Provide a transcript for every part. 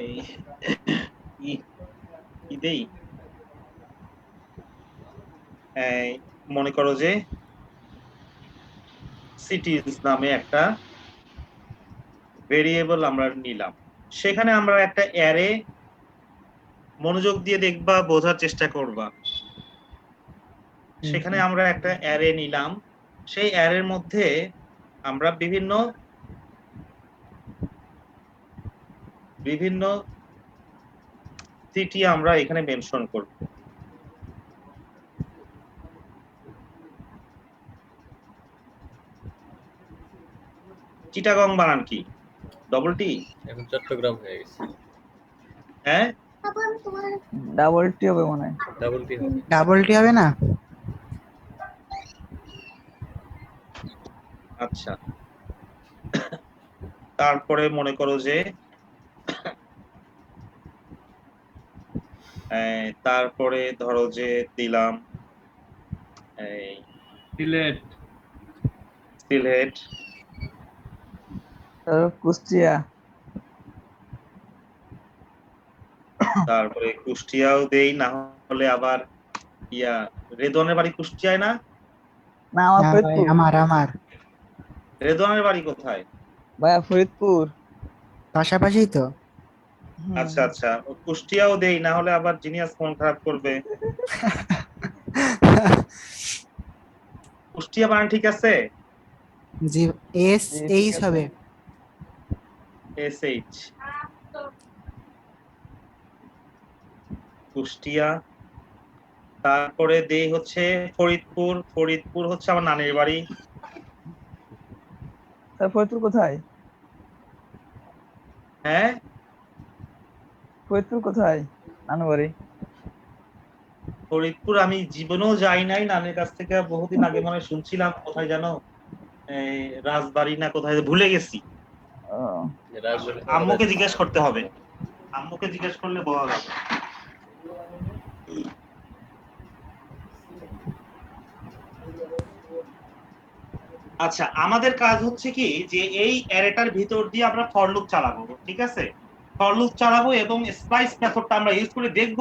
এই কি দেই, মনে করো যে সিটিজ নামে একটা ভেরিয়েবল আমরা নিলাম, সেখানে আমরা একটা অ্যারে, মনোযোগ দিয়ে দেখবা, বোঝার চেষ্টা করবা। সেখানে আমরা একটা অ্যারে নিলাম, সেই অ্যারের মধ্যে আমরা বিভিন্ন বিভিন্ন সিটি আমরা এখানে মেনশন করব। চিটাগং বানান কি? Double T? এখন চট্টগ্রাম হয়ে গেছে। হ্যাঁ, ডাবল টি হবে মনে হয়। ডাবল টি হবে। ডাবল টি হবে না? আচ্ছা। তারপরে মনে করো যে তারপরে ধরো যে দিলাম সিলেট, সিলেট, কুষ্টিয়া, তারপরে কুষ্টিয়াও দেই, না হলে আবার রেদওয়ানের বাড়ি কুষ্টিয়ায় না? না আমার না ভাই, ফরিদপুর। আমার রেদওয়ানের বাড়ি কোথায়? ভাইয়া ফরিদপুর। পাশাপাশি তো। আচ্ছা আচ্ছা, কুষ্টিয়াও দেই, না হলে আবার জিনিয়াস মন খারাপ করবে। কুষ্টিয়া বানান ঠিক আছে? জি, এস জি, এইচ ঠিক আছে। হবে। SH, কুষ্টিয়া। তারপরে দেই হচ্ছে ফরিদপুর। ফরিদপুর হচ্ছে আমার নানির বাড়ি। স্যার ফরিদপুর কোথায়? হ্যাঁ, ফরিদপুর কোথায় নানু বাড়ি? ফরিদপুর আমি জীবনেও যাই নাই, নানির কাছ থেকে বহুদিন আগে মনে হয় শুনছিলাম, কোথায় জানো, রাজবাড়ি না কোথায়, ভুলে গেছি। ও, রাজবাড়ী তো আম্মুকে আমাদের- জিজ্ঞেস করতে হবে, আম্মুকে জিজ্ঞেস করলে বলা যাবে। আচ্ছা, আমাদের কাজ হচ্ছে কি যে এই অ্যারেটার ভিতর দিয়ে আমরা ফর লুপ চালাবো, ঠিক আছে? ফর লুপ চালাবো এবং স্প্লাইস মেথডটা আমরা ইউজ করে দেখব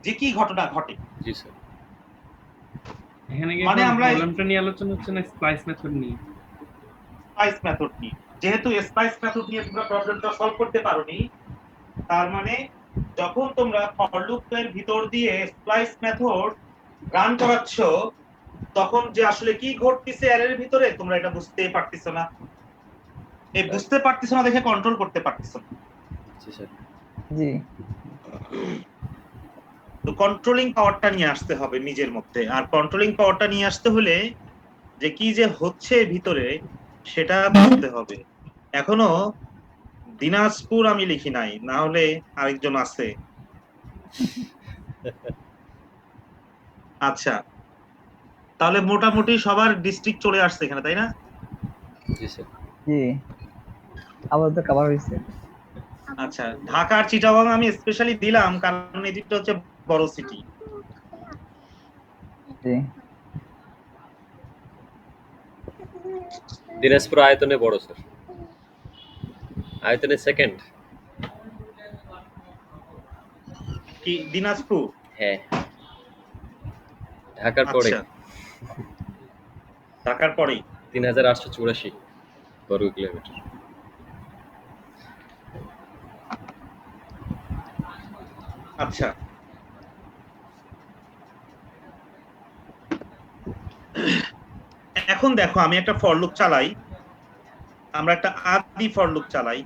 যে কি ঘটনা ঘটে। জি স্যার। এখানে কি মানে এখন আমরা প্রবলেমটা নিয়ে আলোচনা হচ্ছে না স্প্লাইস মেথড নিয়ে? স্প্লাইস মেথড নিয়ে, যেহেতু স্প্লাইস মেথড নিয়ে তোমরা প্রবলেমটা সলভ করতে পারোনি, তার মানে যখন তোমরা ফর লুপের ভিতর দিয়ে স্প্লাইস মেথড রান করাচ্ছ, তখন যে আসলে কি ঘটতেছে অ্যারের ভিতরে তোমরা এটা বুঝতেই পারতেছো না। এই বুঝতে পারতেছো না দেখে কন্ট্রোল করতে পারতেছো না। জি স্যার। জি তো কন্ট্রোলিং পাওয়ারটা নিয়ে আসতে হবে নিজের মধ্যে, আর কন্ট্রোলিং পাওয়ারটা নিয়ে আসতে হলে যে কি যে হচ্ছে ভিতরে সেটা বুঝতে হবে। এখনো দিনাজপুর আমি লিখি নাই, না হলে আরেকজন আছে। আচ্ছা, তাহলে মোটামুটি সবার ডিস্ট্রিক্ট চলে আসছে এখানে, তাই না? জি স্যার। জি আবার তো কভার হয়েছে। আচ্ছা, ঢাকা আর চিটাগং আমি স্পেশালি দিলাম কারণ এই দুটো হচ্ছে বড় সিটি। জি দিনাজপুর আয়তনে বড় স্যার, আয়তনে সেকেন্ড। কি দিনাজপুর? হ্যাঁ, ঢাকার পরে। আচ্ছা, ঢাকার পরেই। 3884 বর্গ কিলোমিটার। আচ্ছা, এখন দেখো আমি একটা ফর লুপ চালাই, আমরা একটা আদি ফর লুপ চালাই।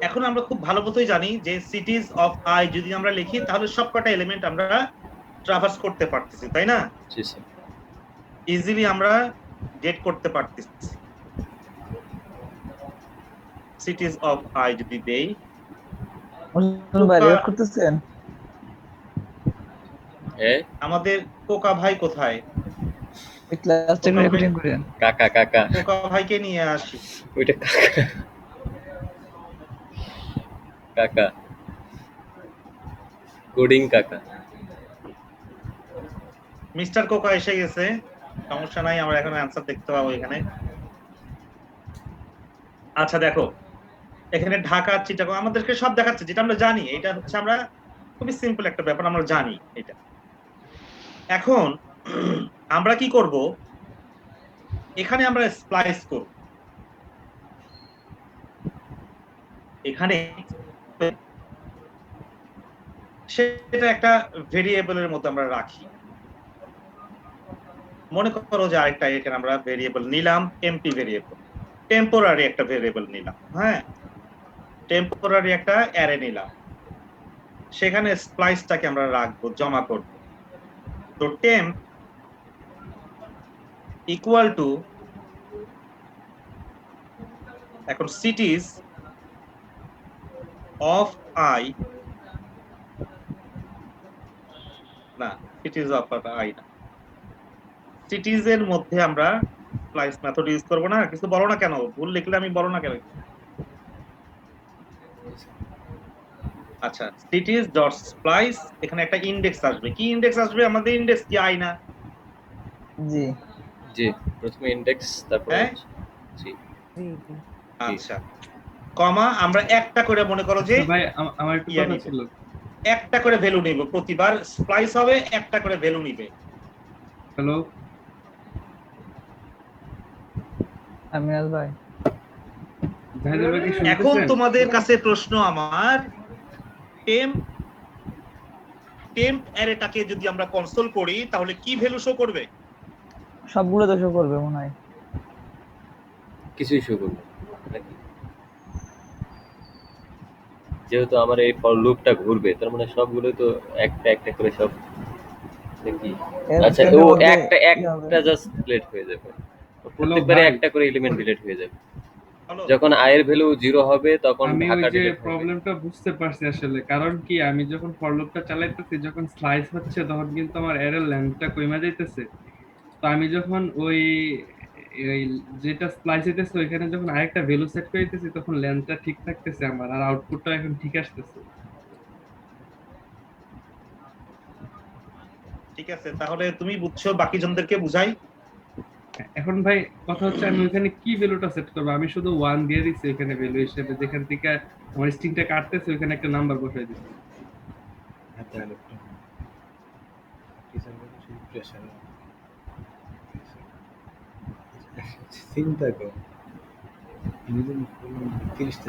এখন আমরা খুব ভালো মতোই জানি যে সিটিজ অফ আই যদি আমরা লিখি তাহলে সবকটা এলিমেন্ট আমরা ট্রাভার্স করতে পারতেছি, তাই না? জি স্যার। ইজিলি আমরা গেট করতে পারতেছি। সিটিজ অফ আই যদি দেই, মুসলমান ভাই রেকর্ড করতেছেন? হ্যাঁ, আমাদের কোকা ভাই কোথায়? এই ক্লাসটা রেকর্ডিং করেন। কাকা কাকা খোকা ভাইকে নিয়ে আসি। ওইটা কাকা কাকা কোডিং কাকা। মিস্টার কোকা এসে গেছে, সমস্যা নাই, আমরা এখন অ্যানসার দেখতে পাবো এখানে। আচ্ছা দেখো, এখানে ঢাকা চিটাগং আমাদেরকে সব দেখাচ্ছে যেটা আমরা জানি। এটা হচ্ছে আমরা খুবই সিম্পল একটা ব্যাপার, আমরা জানি এটা। এখন আমরা কি করব, এখানে আমরা স্প্লাইস করব। এখানে সেটা একটা ভেরিয়েবলের মতো আমরা রাখি। মনে করো যে আরেকটা এখানে আমরা ভেরিয়েবল নিলাম, এমপি ভেরিয়েবল, টেম্পোরারি একটা ভেরিয়েবল নিলাম, হ্যাঁ, টেম্পোরারি একটা অ্যারে নিলাম, সেখানে স্প্লাইসটাকে আমরা রাখবো, জমা করব। তো টেম্প ইকুয়াল টু, এখন সিটিজ অফ আই, না সিটিজ অফ আই না, সিটিজ এর মধ্যে আমরা স্প্লাইস মেথড ইউজ করব না। কিছু বলো না কেন, ভুল লিখলে আমি বলো না কেন। আচ্ছা, সিটিজ ডট স্প্লাইস, এখানে একটা ইনডেক্স আসবে। কি ইনডেক্স আসবে? আমাদের ইনডেক্স কি আই না? জি জি, প্রথমে ইনডেক্স, তারপর হ্যাঁ? জি আচ্ছা, কমা, আমরা একটা করে, মনে করো যে ভাই আমার একটু ইয়া কথা নিবে। ছিল। একটা করে ভ্যালু নিব, প্রতিবার স্প্লাইস হবে একটা করে ভ্যালু নিবে। হ্যালো আমিনাল ভাই, জাহিদুল ভাই কি এখন শুনতেছেন? তোমাদের কাছে প্রশ্ন আমার, টেম্প অ্যারেটাকে যদি আমরা কনসোল করি তাহলে কি ভ্যালু শো করবে? সবগুলো তো শো করবে মনে হয়। কিছুই শো করবে নাকি? যেহেতু আমার এই ফর লুপটা ঘুরবে, তার মানে সবগুলো তো একটা একটা করে সব নাকি? এর আচ্ছা, টেম্পের ও মধ্যে একটা কি হবে? একটা জাস্ট ডিলিট হয়ে যাবে, প্রত্যেকবারে ভাই। একটা করে এলিমেন্ট ডিলিট হয়ে যাবে। হলো? যখন i এর ভ্যালু 0 হবে তখন আমি ওই ঢাকা যে ডিলিট হবে। প্রবলেমটা বুঝতে পারছি আসলে। কারণ কি, আমি যখন ফর লুপটা চালাইতেছি, যখন স্লাইস হচ্ছে তখন কিন্তু আমার এরর লেন্থটা কমে যাইতেছে। তো আমি যখন ওই যেটা স্প্লাইস হইতেছে ওইখানে যখন আরেকটা ভ্যালু সেট করে দিতেছি, তখন লেন্থটা ঠিক থাকতেছে আমার, আর আউটপুটটা এখন ঠিক আসতেছে। ঠিক আছে, তাহলে তুমি বুঝছো, বাকি জনদেরকে বুঝাই। এখন ভাই কথা হচ্ছে, আমি ওইখানে কি ভ্যালুটা সেট করবো? আমি শুধু 1 দিয়ে দিচ্ছি এখানে ভ্যালু হিসেবে, যেখান থেকে আমার স্ট্রিংটা কাটতেছে ওইখানে একটা নাম্বার বসাই দিচ্ছি।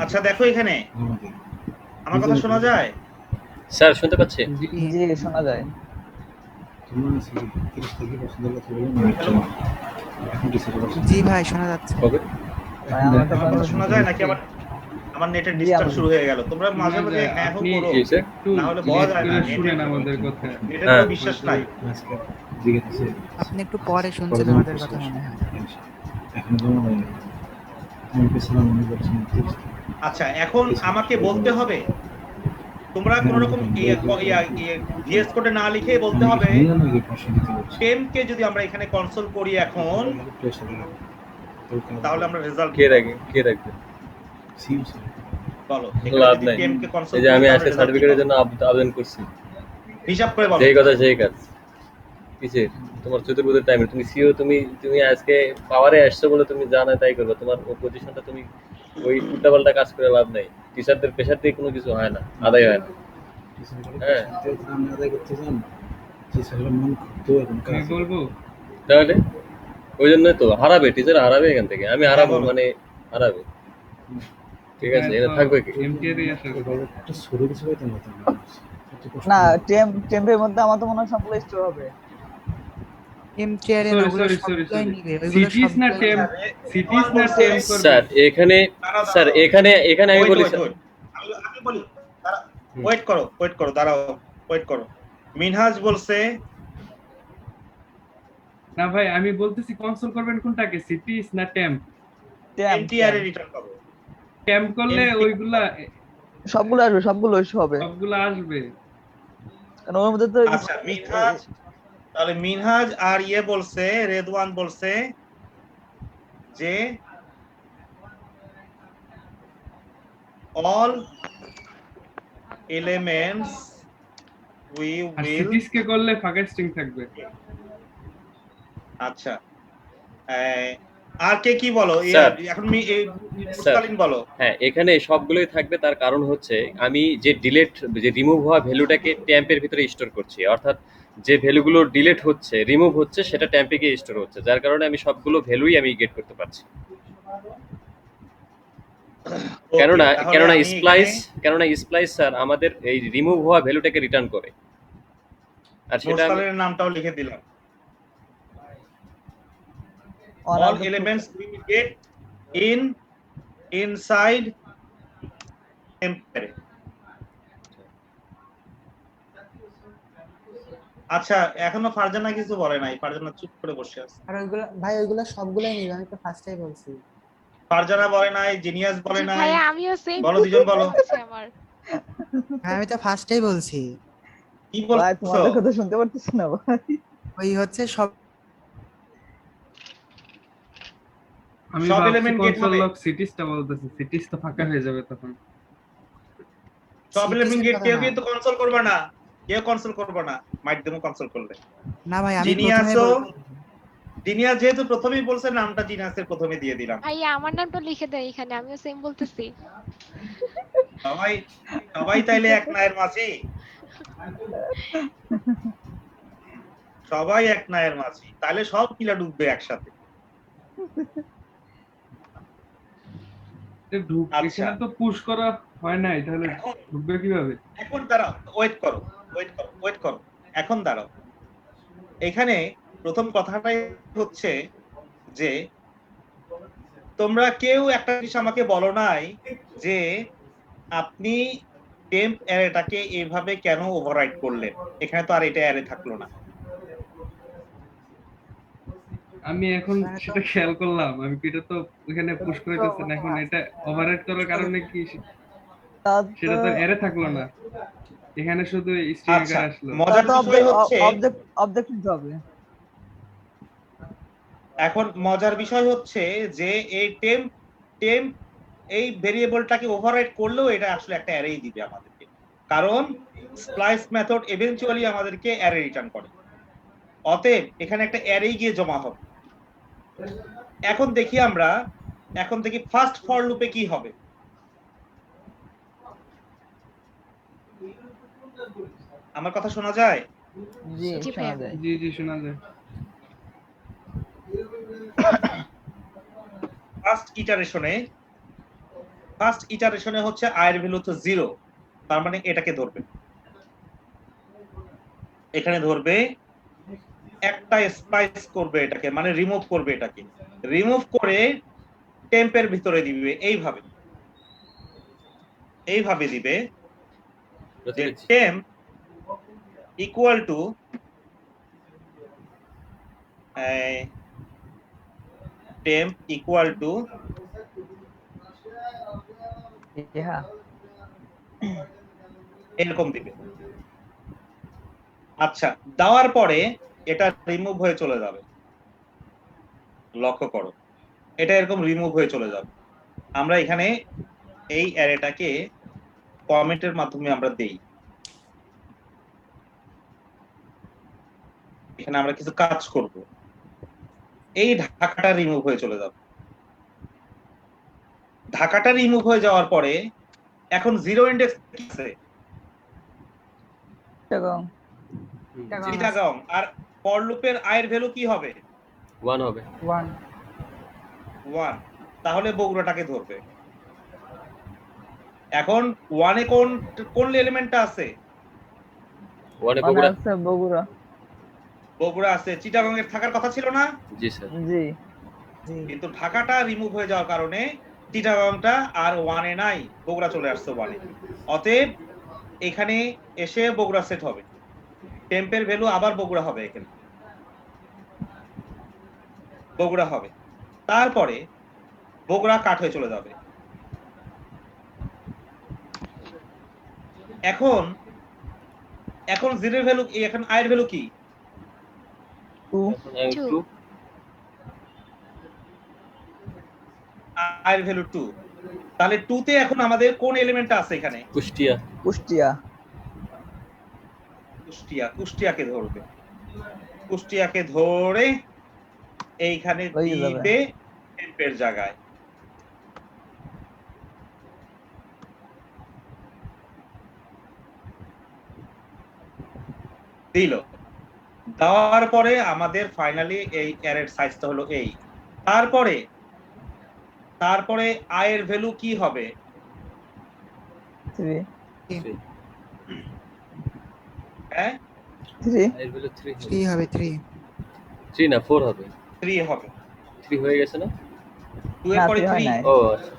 আচ্ছা দেখো, এখানে আমার কথা শোনা যায়? স্যার শুনতে পাচ্ছি? জি শোনা যায়। জি ভাই শোনা যাচ্ছে। কবে? ভাই আমার তো আমার কথা শোনা যায় নাকি আমার নেটের ডিস্টার্ব আমার- শুরু হয়ে গেল? তোমরা মাঝে শোনা মাঝে যায়। হ্যাঁ আপনি করো, কি হয়েছে? একটু না হলে বলা যায় না, করে শুনেন আমাদের কথা। নেটের হ্যাঁ। কোনো বিশ্বাস নাই। আপনি একটু পরে শুনছেন আমাদের কথা মনে হয়। আচ্ছা, এখন আমাকে বলতে হবে, তোমরা কোন রকম ভিএস কোডে না লিখে বলতে হবে, টেম্পকে যদি আমরা এখানে কনসোল করি এখন, তাহলে আমরা রেজাল্ট কে রাখবে? বলো, লাভ এখানে নাই। টেম্পকে কনসোল এই যে আমি আজকে সার্টিফিকেটের জন্য আবেদন করছি, হিসাব করে বলো। যেই কথা সেই কাজ। কিসের তোমার চতুর্বুদের টাইমে তুমি সিও, তুমি আজকে পাওয়ারে আসছো বলে তুমি জানা তাই করবে। তোমার পজিশনটা তুমি ওই উল্টাপাল্টা কাজ করে লাভ নাই। টিচারদের প্রেশার দিয়ে কোনো কিছু হয় না, আদায় হয় না। হ্যাঁ, আমি বলবো তাহলে ওই জন্যই তো হারাবে, টিচার হারাবে এখান থেকে। আমি হারাবো বলো। মানে হারাবে। ঠিক আছে, এটা থাকবে কি? এমটিআরই আসার কথা। না টেম্পের মধ্যে আমার তো মনে হয় সবগুলো স্টোর হবে। এমটিআর এর Sorry, ওগুলো sorry, সবগুলোই sorry. নিবে, ওইগুলো সিটিস না সবগুলোই টেম্প? সিটিস না টেম্প করবে? স্যার এখানে আমি বলি স্যার, আমি বলি, ওয়েট করো, দাঁড়াও, ওয়েট করো। মিনহাজ বলছে, না ভাই, আমি বলতেছি কনসোল করবেন কোনটাকে, সিটিস না টেম্প? এমটিআর এর রিটার্ন পাবো। টেম্প করলে ওইগুলা সবগুলো আসবে, সবগুলো ইস্যু হবে, সবগুলা আসবে। কারণ ওর মধ্যে তো আচ্ছা, মিনহাজ তাহলে মিনহাজ আর বলছে, রেদওয়ান বলছে যে all elements we আর will, সিটিস কে করলে ফাঁকা স্ট্রিং থাকবে। আচ্ছা আর কে কি বলো স্যার, এখন স্যার, মুস্তালিন বলো। হ্যাঁ এখানে সবগুলোই থাকবে, তার কারণ হচ্ছে আমি যে রিমুভ হওয়া ভ্যালুটাকে ট্যাম্পের ভিতরে স্টোর করছি, অর্থাৎ যে ভ্যালুগুলো ডিলিট হচ্ছে, রিমুভ হচ্ছে, সেটা ট্যাম্পে গিয়ে স্টোর হচ্ছে, যার কারণে আমি সবগুলো ভ্যালুই আমি গেট করতে পারছি। কেননা ওকে, তাহলে কেননা আমি স্প্লাইস এখানে কেননা স্প্লাইস স্যার আমাদের এই রিমুভ হওয়া ভ্যালুটাকে রিটার্ন করে, আর সেটা আমি মুস্তালিনের নামটাও লিখে দিলাম। One all of the elements we will get inside temporary। আচ্ছা, এখনো ফারজানা কিছু বলে নাই, ফারজানা চুপ করে বসে আছে। আর ওইগুলো ভাই ওইগুলো সবগুলোই নিবে, আমি তো ফার্স্টেই বলছি। ফারজানা বলে নাই, জিনিয়াস বলে নাই, ভাইয়া আমিও সেম বলো দুজন বলো আমার। ভাই আমি তো ফার্স্টেই বলছি। কি ভাই বলছো? তোমাদের কথা শুনতে পারতেছি না ভাই। ওই হচ্ছে সব আমি সব ভাবছি এলিমেন্ট গেট কনসোল হবে, লগ সিটিসটা বলতেছে, সিটিস তো ফাঁকা হয়ে যাবে তখন। সব এলিমেন্ট সিটিসের গেট, কথা কেউ না। কিন্তু কনসোল করবে না, কেউ কনসোল করবে না, মাইট দেমো কনসোল করলে। না ভাই আমি প্রথমে জিনিয়াসও, বলছি। জিনিয়াস যেহেতু প্রথমেই বলছে, নামটা জিনিয়াসের প্রথমে দিয়ে দিলাম। ভাইয়া আমার নামটা লিখে দেয় এখানে, আমিও সেম বলতেছি। সবাই সবাই তাইলে এক নায়ের মাঝি, সবাই এক নায়ের মাঝি, তাহলে সব কিলা ডুববে একসাথে। আচ্ছা, এখানে তো পুশ করা হয় নাই, তাহলে এখন ঢুকবে কিভাবে? এখন দাঁড়াও, ওয়েট করো, ওয়েট করো, এখন দাঁড়াও। এখানে প্রথম কথাটাই হচ্ছে যে তোমরা কেউ একটা জিনিস আমাকে বলো নাই যে আপনি টেম্প অ্যারেটাকে এইভাবে কেন ওভাররাইড করলেন, এখানে তো আর এটা অ্যারে থাকলো না। আমি এখন সেটা খেয়াল করলাম, আমি কি এটা তো এখানে পুশ করে দিতেছেন, এখন এটা ওভাররাইড করার কারণে কি তা সেটা তো এরে থাকলো না, এখানে শুধু স্ট্রিং আচ্ছা, আকারে আসলো। মজার বিষয় হচ্ছে, অবজেক্টিভ হবে। এখন মজার বিষয় হচ্ছে যে এই টেম্প এই ভেরিয়েবলটাকে ওভাররাইড করলেও এটা আসলে একটা অ্যারেই দিবে আমাদেরকে, কারণ স্প্লাইস মেথড ইভেন্চুয়ালি আমাদেরকে অ্যারে রিটার্ন করে। অতএব এখানে একটা অ্যারেই গিয়ে জমা হবে। এখন দেখি আমরা, এখন দেখি ফার্স্ট ফর লুপে কি হবে। আমার কথা শোনা যায়? জি জি শোনা ভাইয়া। যায়। জি জি শোনা যায়। ফার্স্ট ইটারেশনে হচ্ছে i এর ভ্যালু তো 0, তার মানে এটাকে ধরবে, এখানে ধরবে, একটা স্প্লাইস করবে এটাকে, মানে রিমুভ করবে, এটাকে রিমুভ করে টেম্পের ভিতরে দিবে, এইভাবে দিবে যে টেম্প ইকুয়াল টু হ্যাঁ এরকম দিবে। আচ্ছা, দেওয়ার পরে এটা রিমুভ হয়ে চলে যাবে, লক্ষ্য করো, এটা এরকম রিমুভ হয়ে চলে যাবে। আমরা এখানে এই অ্যারেটাকে কমেন্টের মাধ্যমে আমরা দেই, এখানে আমরা কিছু কাজ করব, এই ঢাকাটা রিমুভ হয়ে চলে যাবে। ঢাকাটা রিমুভ হয়ে যাওয়ার পরে এখন জিরো ইন্ডেক্স কি আছে, চিটাগং, আর ফর লুপের i এর ভ্যালু কি হবে? 1 হবে। 1, তাহলে বগুড়াটাকে ধরবে। এখন 1 এ কোন এলিমেন্টটা আছে? 1 এ বগুড়া। আছে বগুড়া। বগুড়া আছে, চিটাগং এর থাকার কথা ছিল না? জি স্যার। জি কিন্তু ঢাকাটা রিমুভ হয়ে যাওয়ার কারণে চিটাগংটা আর 1 এ নাই, বগুড়া চলে আসছে 1 এ। অতএব এখানে এসে বগুড়া সেট হবে, টেম্পের ভ্যালু আবার বগুড়া হবে, এখানে বগুড়া হবে, তারপরে বগুড়া কাট হয়ে চলে যাবে। এখন জিরোর ভ্যালু, এখন i এর ভ্যালু কি? 2 এখন I Two. 2 i এর ভ্যালু 2। তাহলে 2 তে এখন আমাদের কোন এলিমেন্টটা আছে এখানে? কুষ্টিয়া কুষ্টিয়া কুষ্টিয়াকে ধরবে, কুষ্টিয়াকে ধরে এইখানে হয়ে যাবে। দিবে টেম্পের জায়গায়। দিল, দেওয়ার পরে আমাদের ফাইনালি এই অ্যারের সাইজটা হলো এই। তারপরে i এর ভ্যালু কি হবে? 3 হ্যাঁ 3 এর ভ্যালু 3 হবে। 3 হবে 3 3 না 4 হবে। 3 হবে। 3 হয়ে গেছে না? 2 এর না, পরে 3 হয় 3, নাই। ও আচ্ছা।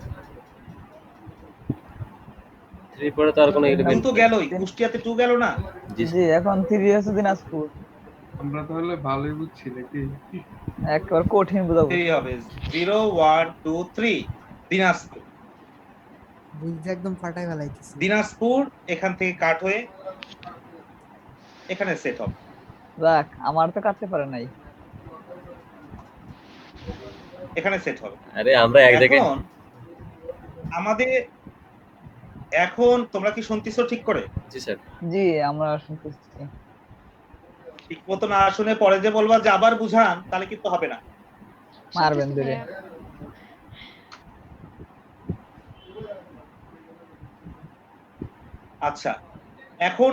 3 পরে তো আর কোনো 2 এলিমেন্ট তো গেলই, কুষ্টিয়াতে 2 গেল না? জি জি এখন 3 হচ্ছে দিনাজপুর। আমরা তাহলে ভালোই বুঝছি নাকি? একবার কঠিন বোঝাবো। 3 হবে। 0 1 2 3 দিনাজপুর। বুঝতে একদম ফাটাই ফেলাইতেছি। দিনাজপুর এখান থেকে কাট হয়ে এখানে সেট হবে। যাক আমার তো কাটতে পারে নাই। এখানে সেট হবে। আরে আমরা এক জায়গায় এখন আমাদের এখন তোমরা কি শুনতেছো ঠিক করে? জি স্যার। জি আমরা শুনতেছি। ঠিক মতো না শুনে পরে যে বলবা যে আবার বুঝান, তাহলে কিন্তু হবে না। মারবেন শুনতেছি ধরে। ভাইয়া। আচ্ছা, এখন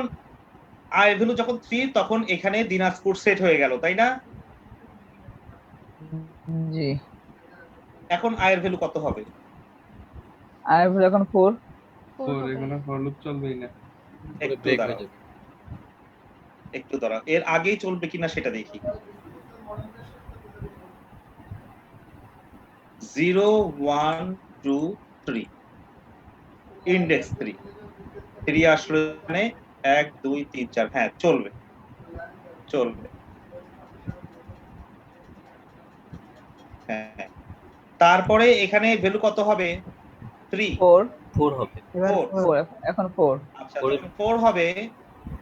i এর ভ্যালু যখন 3 তখন এখানে দিনাজপুর সেট হয়ে গেল, তাই না? জি এখন i এর ভ্যালু কত হবে? আর এখন 4 Four ওর হবে। এখানে ফর লুপ চলবেই না। পুরো একটু ব্রেক হয়ে দাঁড়াও, যাবে। একটু দাঁড়াও, এর আগেই চলবে কিনা সেটা দেখি। 0 1 2 3 ইন্ডেক্স 3 আসলে এখানে 1 2 3 4, হ্যাঁ চলবে চলবে। হ্যাঁ, তারপরে এখানে ভ্যালু কত হবে? 3 4 4 হবে। এবার 4 four। 4 এখন 4 আচ্ছা, Four- যখন 4 হবে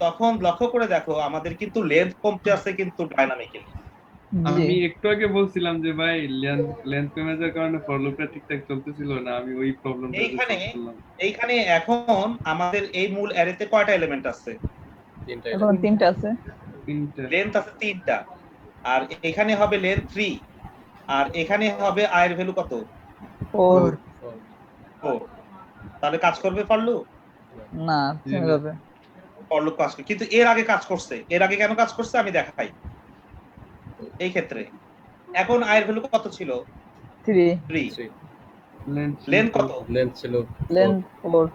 তখন লক্ষ্য করে দেখো আমাদের কিন্তু লেন্থ কমতে আছে কিন্তু ডাইনামিক্যালি। জি আমি একটু আগে বলছিলাম যে ভাই লেন্থ কমে যাওয়ার কারণে ফর লুপটা ঠিকঠাক চলতেছিল না, আমি ওই প্রবলেমটা এইখানে সলভ করলাম। এইখানে এখন আমাদের এই মূল অ্যারেতে কয়টা এলিমেন্ট আছে? 3টা এখন 3টা আছে। তিনটা। লেন্থ আছে 3টা, আর এখানে হবে লেন্থ 3, আর এখানে হবে i এর ভ্যালু কত? 4 4 তাহলে কাজ করবে ফর লুপ? না থেমে যাবে। ফর লুপ কাজ করে, কিন্তু এর আগে কাজ করছে। এর আগে কেন কাজ করছে আমি দেখাই। এই ক্ষেত্রে এখন i এর ভ্যালু কত ছিল? 3 3। লেন্থ লেন্থ কত? লেন্থ ছিল 4 লেন্থ 4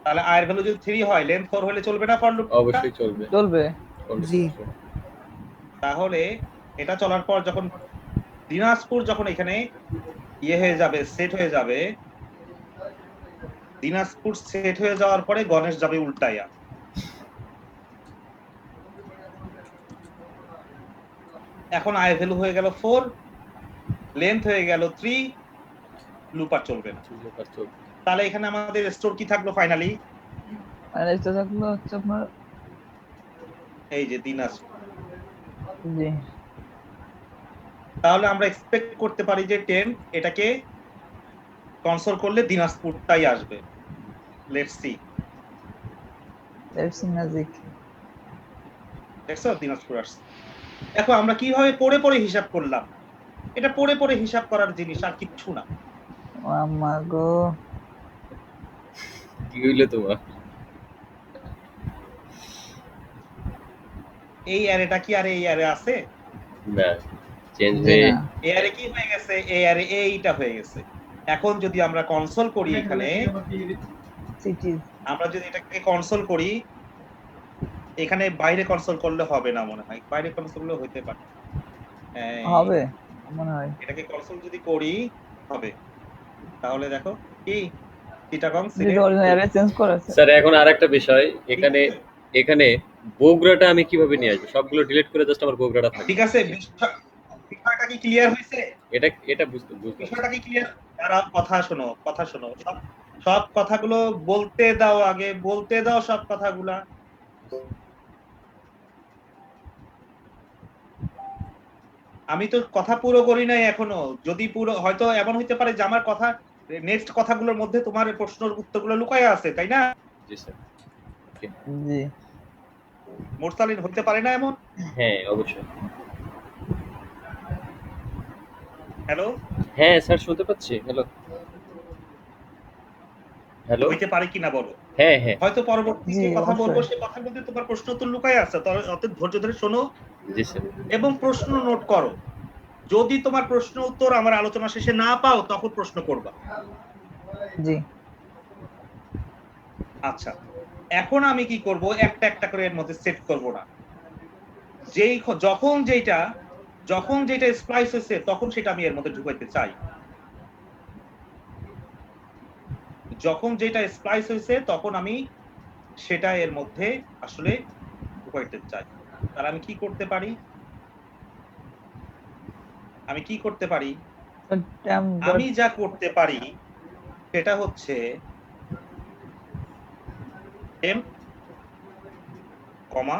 তাহলে i এর ভ্যালু যদি 3 হয়, লেন্থ 4 হলে চলবে না ফর লুপ? অবশ্যই চলবে। চলবে। জি। তাহলে এটা চলার পর যখন দিনাজপুর যখন এখানে হয়ে যাবে, সেট হয়ে যাবে, দিনাজপুর সেট হয়ে যাওয়ার পরে গণেশ যাবে উল্টাইয়া। এখন i ভ্যালু হয়ে গেল 4, লেন্থ হয়ে গেল 3, লুপ আর চলবে না। তাহলে এখানে আমাদের স্টোর কি থাকলো ফাইনালি? আর এটা থাকলো হচ্ছে আপনার এই যে দিনাজপুর। জি তাহলে আমরা এক্সপেক্ট করতে পারি যে 10 এটাকে কনসোল করলে দিনাজপুরটাই আসবে। Let's see. Let's magic. দেখছো দিনাজপুর আসছে। দেখো আমরা কিভাবে পড়ে পড়ে হিসাব করলাম। এটা পড়ে পড়ে হিসাব করার জিনিস, আর কিচ্ছু না। আমা গো কি হইলো তোমার? এই অ্যারেটা কি আর এই অ্যারে আছে? না, চেঞ্জ জি হয়ে না এই অ্যারে কি হয়ে গেছে? এই অ্যারে এইটা হয়ে গেছে। এখন যদি আমরা কনসোল করি এখানে, সিটিজ আমরা যদি এটাকে কনসোল করি, এখানে বাইরে কনসোল করলে হবে না মনে হয়, বাইরে কনসোল করলে হইতে পারে। হবে মনে হয়। এটাকে কনসোল যদি করি হবে। তাহলে দেখো কি চিটাগং যদি সিলেক্ট অরিজিনাল অ্যারে চেঞ্জ করেছে। স্যার এখন আরেকটা বিষয়, এখানে এখানে বগুড়াটা আমি কিভাবে নিয়ে আসবো? সবগুলো ডিলিট করে জাস্ট আমার বগুড়াটা থাকবে। ঠিক আছে, বিষয়টা কি ক্লিয়ার হইছে? এটা বুঝলাম। বিষয়টা কি ক্লিয়ার? তারা কথা শোনো, কথা শোনো। সব কথাগুলো বলতে দাও, আগে বলতে দাও সব কথাগুলা। আমি তো কথা পুরো করি নাই এখনো। যদি পুরো, হয়তো এমন হইতে পারে যে আমার কথা নেক্সট কথাগুলোর মধ্যে তোমার প্রশ্নের উত্তরগুলো লুকায়া আছে, তাই না? জি স্যার। জি মোরসালিন, হইতে পারে না এমন? হ্যাঁ অবশ্যই। হ্যালো, হ্যাঁ স্যার শুনতে পাচ্ছি। Hello hello. হইতে পারে কিনা বলো। হ্যাঁ হ্যাঁ হয়তো পরবর্তী জি যে কথা অবশ্যই। বলবো সে কথার মধ্যে তোমার প্রশ্ন উত্তর লুকায় আছে, অতএব ধৈর্য ধরে শোনো জি স্যার। এবং প্রশ্ন নোট করো। যদি তোমার প্রশ্ন উত্তর আমার আলোচনা শেষে না পাও তখন প্রশ্ন করবা। জি আচ্ছা, এখন আমি কি করব, একটা একটা করে এর মধ্যে সেট করব না। যখন যেটা স্প্লাইস হয়েছে তখন সেটা আমি এর মধ্যে ঢুকাইতে চাই। যখন যেটা স্প্লাইস হয়েছে তখন আমি সেটা এর মধ্যে আসলে ঢুকাইতে চাই। আর আমি কি করতে পারি? আমি যা করতে পারি সেটা হচ্ছে টেম্প, কমা,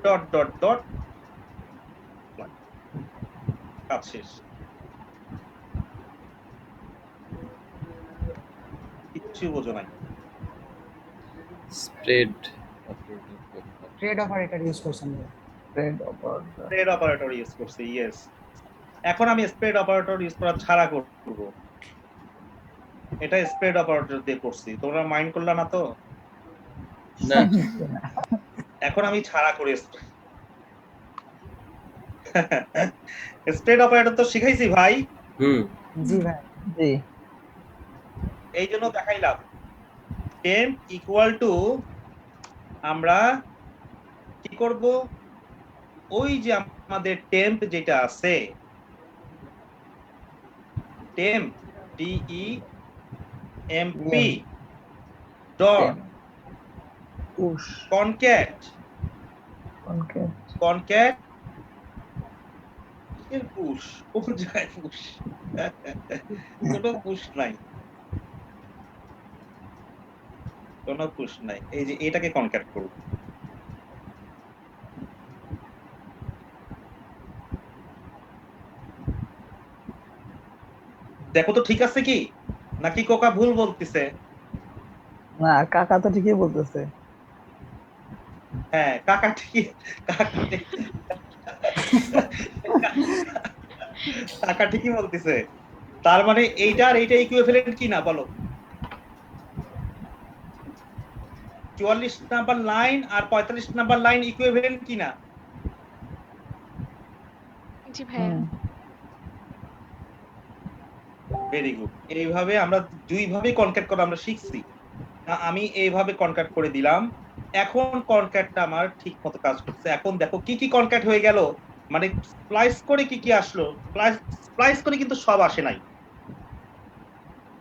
ডট ডট ডট, কাজ শেষ। কিচ্ছু বোঝো নাই। স্প্রেড ট্রেড অপারেটর ইউজ করছেন ভাই। স্প্রেড অপারেটর ইউজ করছি, ইয়েস। এখন আমি স্প্রেড অপারেটর ইউজ করা ছাড়া করব। এটা স্প্রেড অপারেটর দিয়ে করছি, তোমরা মাইন্ড করলা না তো? না। এখন আমি ছাড়া করে স্প্রেড অপারেটর তো শিখাইছি ভাই, হুম। জি ভাই। জি এই জন্য দেখাইলাম। টেম্প ইকুয়াল টু, আমরা কি করব, ওই যে আমাদের টেম্প যেটা আছে, temp TEMP dot push concat এর পুশ, কোন জায়গায় পুশ? কোনো পুশ নাই, কোনো পুশ নাই। এই যে এটাকে কনক্যাট করব। দেখো তো ঠিক আছে কি, নাকি কোকা ভুল বলতেছে? না, কাকা তো ঠিকই বলতেছে। হ্যাঁ, কাকা ঠিকই, কাকা ঠিকই বলতেছে। তার মানে এইটা আর এইটা ইকুইভ্যালেন্ট কি না বলো? 44 নাম্বার লাইন আর 45 নাম্বার লাইন ইকুইভ্যালেন্ট কি না? জি ভাইয়া। Very good. এইভাবে আমরা দুই ভাবে কনক্যাট করা আমরা শিখছি। আমি এইভাবে কনক্যাট করে দিলাম। এখন কনক্যাটটা আমার ঠিক মতো কাজ করছে। এখন দেখো কি কি কনক্যাট হয়ে গেল, মানে স্প্লাইস করে কি কি আসলো। স্প্লাইস করে কিন্তু সব আসে নাই।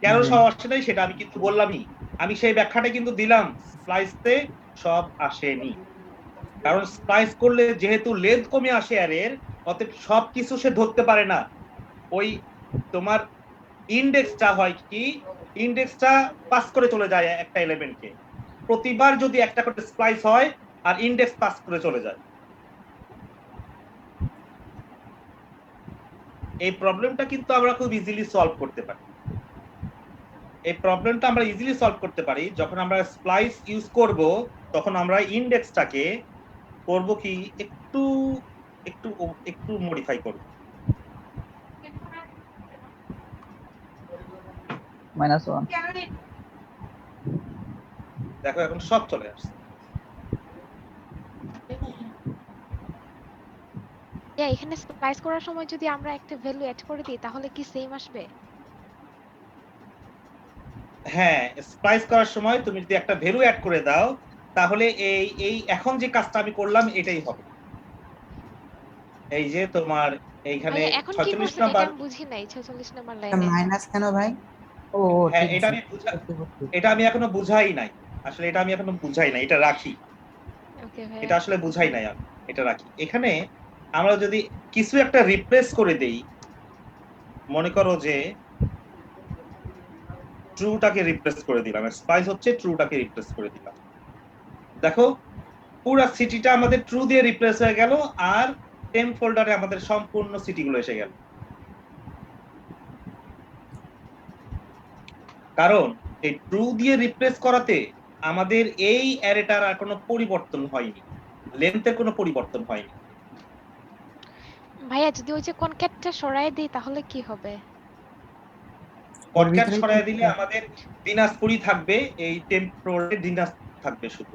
কেন সব আসে নাই সেটা আমি কিন্তু বললামই, আমি সেই ব্যাখ্যাটা কিন্তু দিলাম। স্প্লাইসে সব আসেনি, কারণ স্প্লাইস করলে যেহেতু লেন্থ কমে আসে অ্যারের, অতএব সবকিছু সে ধরতে পারে না। ওই তোমার ইন্ডেক্সটা হয় কি, ইন্ডেক্সটা পাস করে চলে যায় একটা এলিমেন্টকে। প্রতিবার যদি একটা করে স্প্লাইস হয় আর ইন্ডেক্স পাস করে চলে যায়। এই প্রবলেমটা কিন্তু আমরা খুব ইজিলি সলভ করতে পারি। যখন আমরা স্প্লাইস ইউজ করব তখন আমরা ইন্ডেক্সটাকে করব কি, একটু একটু একটু মডিফাই করব। -1 দেখো এখন সব চলে আসছে। এখানে স্প্লাইস করার সময় যদি আমরা একটা ভ্যালু অ্যাড করে দিই তাহলে কি সেম আসবে? হ্যাঁ, স্প্লাইস করার সময় তুমি যদি একটা ভ্যালু অ্যাড করে দাও তাহলে এই এখন যে কাজটা আমি করলাম এটাই হবে। এই যে তোমার এইখানে ভাইয়া এখন কি 46 করছেন এটা নাম্বার, আমি বুঝি নাই 46 নাম্বার লাইনে। মাইনাস কেন ভাই? ও হ্যাঁ ঠিক এটা আছে। আমি এখনো বুঝাই নাই। আসলে এটা আমি এখনো বুঝাই নাই, এটা রাখি। ওকে এটা ভাইয়া। আসলে বুঝাই নাই আমি, এটা রাখি। এখানে আমরা যদি কিছু একটা রিপ্লেস করে দেই, মনে করো যে ট্রুটাকে রিপ্লেস করে দিলাম, স্পাইস হচ্ছে ট্রুটাকে রিপ্লেস করে দিলাম। দেখো পুরো সিটিটা আমাদের ট্রু দিয়ে রিপ্লেস হয়ে গেল, আর টেম্প ফোল্ডারে আমাদের সম্পূর্ণ সিটিগুলো এসে গেল। কারণ এই ট্রু দিয়ে রিপ্লেস করাতে আমাদের এই অ্যারেটার আর কোনো পরিবর্তন হয়নি, লেন্থের কোনো পরিবর্তন হয়নি। ভাইয়া যদি ওই যে কনক্যাটটা সরায় দিই তাহলে কি হবে? কনক্যাট সরায় দিলে আমাদের দিনাজপুরই থাকবে, এই টেম্প ফোল্ডারে দিনাজপুর থাকবে শুধু।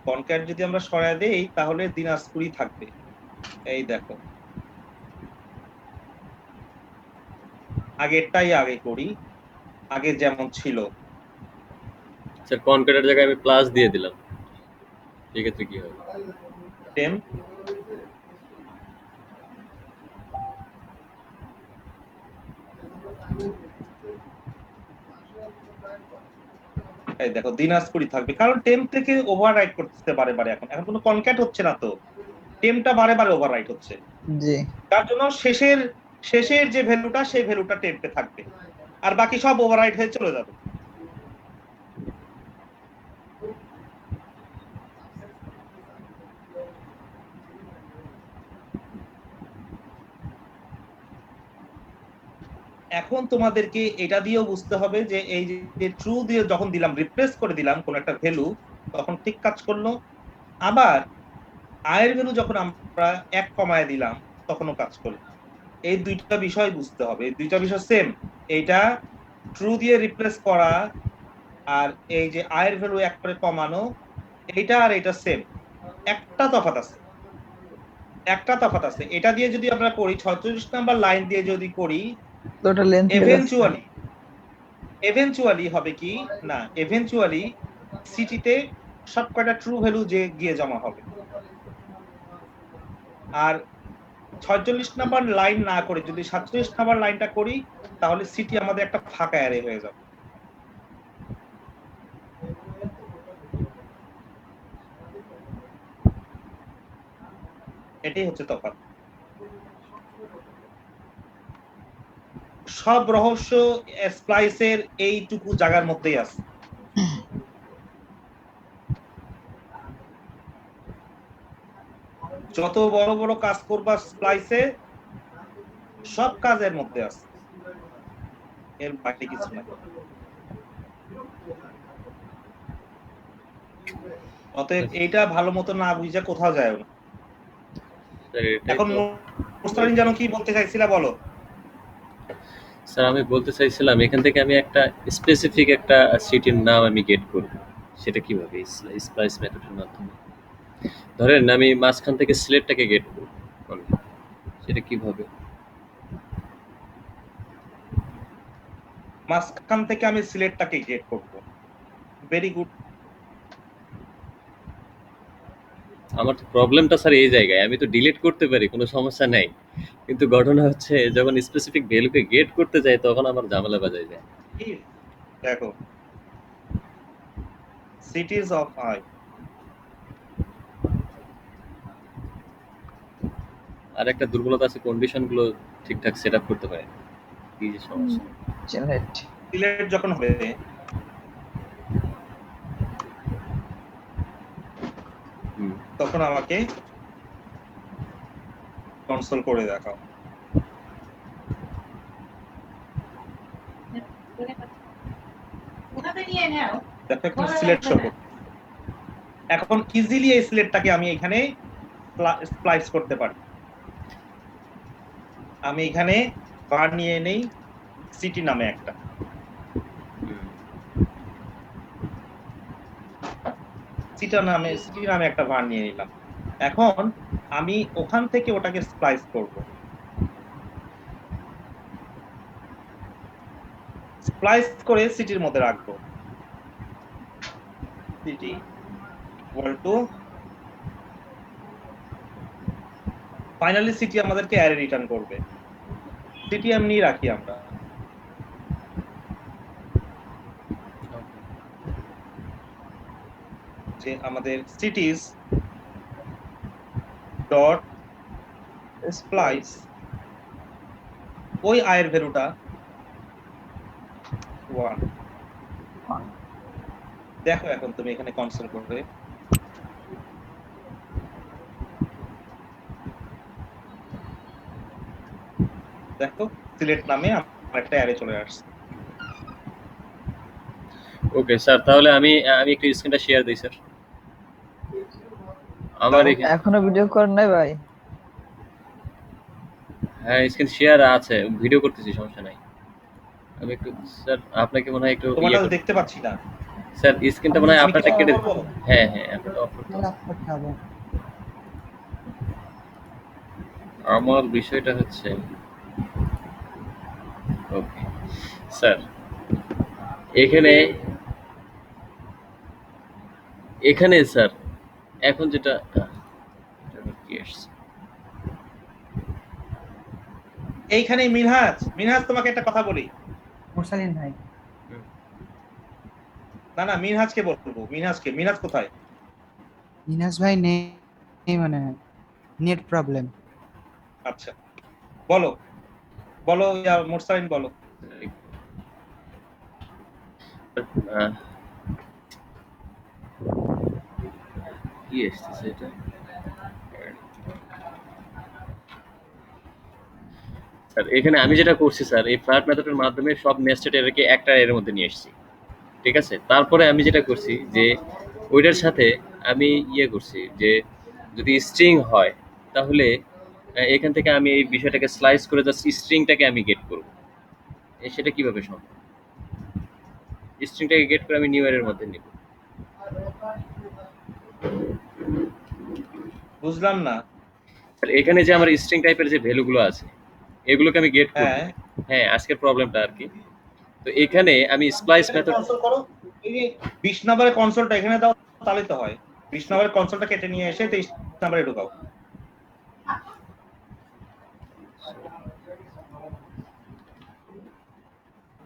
কনক্যাট যদি আমরা সরায় দেই তাহলে দিনাজপুরই থাকবে। এই দেখো, আগেরটাই আগে করি, আগে যেমন ছিল। স্যার কনক্যাটের জায়গায় আমি প্লাস দিয়ে দিলাম, সেক্ষেত্রে কি হবে? টেম্প এই দেখো দিনাজপুরই থাকবে, কারণ টেম্প থেকে ওভাররাইট করতে পারে বারে। এখন এখন কোনো কনক্যাট হচ্ছে না, তো টেম্পটা বারে বারে ওভাররাইট হচ্ছে। জি তার জন্য শেষের যে ভ্যালুটা সেই ভ্যালুটা টেম্পে থাকবে, আর বাকি সব ওভাররাইট হয়ে চলে যাবে। এখন তোমাদেরকে এটা দিয়েও বুঝতে হবে যে এই যে ট্রু দিয়ে যখন দিলাম, রিপ্লেস করে দিলাম কোন একটা ভ্যালু, তখন ঠিক কাজ করলো। আবার আয়ের ভ্যালু যখন আমরা 1 কমায় দিলাম তখনও কাজ করলো। এই দুইটা বিষয় বুঝতে হবে, এই দুইটা বিষয় সেম। এইটা ট্রু দিয়ে রিপ্লেস করা আর এই যে আয়ের ভ্যালু 1 করে কমানো, এইটা আর এটা সেম। একটা তফাৎ আছে, এটা দিয়ে যদি আমরা করি 46 নাম্বার লাইন দিয়ে যদি করি, তো ওটা লেন্থ এভেনচুয়ালি হবে কি না, এভেনচুয়ালি সিটিতে সবকটা ট্রু ভ্যালু যে গিয়ে জমা হবে। আর 46 নাম্বার লাইন না করে যদি 47 নাম্বার লাইনটা করি, তাহলে সিটি আমাদের একটা ফাঁকা অ্যারে হয়ে যাবে। এটাই হচ্ছে তফাৎ। সব রহস্য স্প্লাইসের এইটুকু জায়গার মধ্যেই আছে। যত বড় বড় কাজ করবা স্প্লাইসে, সব কাজের মধ্যে আছে, এর বাইরে কিছু না। অতএব এইটা ভালো মতো না বুঝে কোথাও যায় না। এখন মুস্তারিন জানো কি বলতে চাইছিলা, বলো। স্যার আমি বলতে চাইছিলাম এখান থেকে আমি একটা স্পেসিফিক একটা সিটির নাম আমি গেট করব, সেটা কিভাবে? স্প্লাইস মেথডের মাধ্যমে ধরেন আমি মাঝখান থেকে সিলেক্টটাকে গেট করব, সেটা কিভাবে? মাঝখান থেকে আমি সিলেক্টটাকে গেট করব, ভেরি গুড। আমার তো প্রবলেমটা স্যার এই জায়গায়, আমি তো ডিলিট করতে পারি, কোনো সমস্যা নাই, কিন্তু ঘটনা হচ্ছে যখন স্পেসিফিক ভ্যালুকে গেট করতে যাই তখন আমার ঝামেলা বাজায় যায়। দেখো, সিটিজ অফ আই, আর একটা দুর্বলতা আছে, কন্ডিশনগুলো ঠিকঠাক সেট আপ করতে পারি না, কি যে সমস্যা। সিলেক্ট যখন হবে তখন আমাকে কনসোল করে দেখাও। দেখো এখন সিলেক্ট শো করছে। এখন ইজিলি এই সিলেক্টটাকে আমি এখানে স্প্লাইস করতে পারি। আমি এখানে বার নিয়ে নেই সিটি নামে একটা, সিটি নামে একটা বার নিয়ে নিলাম। এখন আমি ওখান থেকে ওটাকে স্প্লাইস করব। স্প্লাইস করে সিটির মধ্যে রাখবো। City equal to, finally city আমাদেরকে অ্যারে রিটার্ন করবে। সিটি এমনি রাখি আমরা, যে আমাদের সিটিজ ডট স্প্লাইস, ওই আয়ের ভ্যালুটা 1। দেখো এখন তুমি এখানে কনসোল করবে, দেখো সিলেক্ট নামে আমার একটা অ্যারে চলে আসছে। ওকে স্যার, তাহলে আমি আমি একটু স্ক্রিনটা শেয়ার দিই স্যার। আমার দাও। এখানে এখনো ভিডিও করেন নাই ভাই? হ্যাঁ স্ক্রিন শেয়ার আছে, ভিডিও করতেছি, সমস্যা নাই। আমি একটু স্যার আপনাকে মনে হয় একটু তোমারটা তো দেখতে পাচ্ছি না। স্যার স্ক্রিনটা মনে হয় আমি কি আপনারটা অফ কেটে করবো? হ্যাঁ হ্যাঁ আপনারটা অফ করতে হবে। আমার বিষয়টা হচ্ছে ওকে স্যার, এখানে এখানে স্যার এখন যেটা এটা আবার কি আসছে? এইখানে মিনহাজ, মিনহাজ তোমাকে একটা কথা বলি। মুরসালিন ভাই, না না, মিনহাজকে বলবো। মিনহাজকে, মিনহাজ কোথায়? মিনাস ভাই নেই, মানে নেট প্রবলেম। আচ্ছা বলো, বলো ইয়া মুরসালিন বলো। আহ, কি আসছে এটা? স্যার এখানে আমি যেটা করছি স্যার, এই ফ্ল্যাট মেথডের মাধ্যমে সব নেস্টেড এরকে একটা এর মধ্যে নিয়ে এসেছি, ঠিক আছে? তারপরে আমি যেটা করছি যে ওইটার সাথে আমি ইয়ে করছি যে যদি স্ট্রিং হয় তাহলে এখান থেকে আমি এই বিষয়টাকে স্লাইস করে জাস্ট স্ট্রিংটাকে আমি গেট করব। সেটা কিভাবে সম্ভব? স্ট্রিংটাকে গেট করে আমি নিউ এর মধ্যে নিব। বুঝলাম না। আর এখানে যে আমার স্ট্রিং টাইপের যে ভ্যালুগুলো আছে এগুলোকে আমি গেট করব। হ্যাঁ, হ্যাঁ আজকের প্রবলেমটা আর কি। তো এখানে আমি স্প্লাইস এখানে মেথড কনসোল করো। এই যে 20 নম্বরের কনসোলটা এখানে দাও, তাহলেই তো হয়। 20 নম্বরের কনসোলটা কেটে নিয়ে এসে 23 নম্বরে ঢুকাও।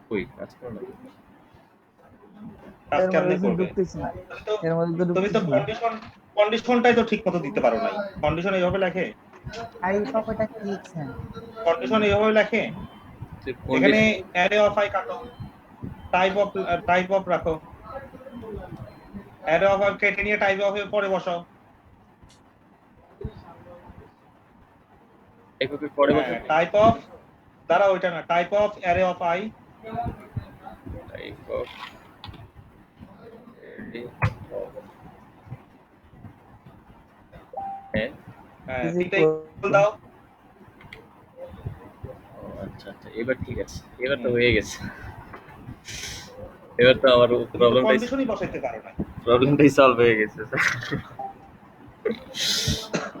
কই কাজ করে না। কাজ এর মধ্যে কেমনে কিছু করবে? ঢুকতেছে না, তুমি তো এর মধ্যে তো তুমি তো ঢুকতেছে না। কন্ডিশনটাই তো ঠিক মতো দিতে পারো নাই। কন্ডিশন এইভাবে লেখে? আর এই পকেটটা কি লিখছেন? কন্ডিশন এইভাবে লেখে? এখানে কন্ডিশন অ্যারে অফ আই কাটো, টাইপ অফ রাখো। অ্যারে অফ কেটে নিয়ে টাইপ অফ এর পরে বসাও। এভাবে পরে হ্যাঁ, বসাবো। টাইপ অফ, দাঁড়া ওইটা না, type of array of I. Type of হ্যাঁ। হ্যাঁ, Is তিনটা equal equal দাও। ও আচ্ছা আচ্ছা, এবার ঠিক আছে, এবার তো হয়ে গেছে। এবার তো আমার তুমি তো প্রবলেমটাই কন্ডিশনই বসাইতে পারো না। সলভ হয়ে গেছে।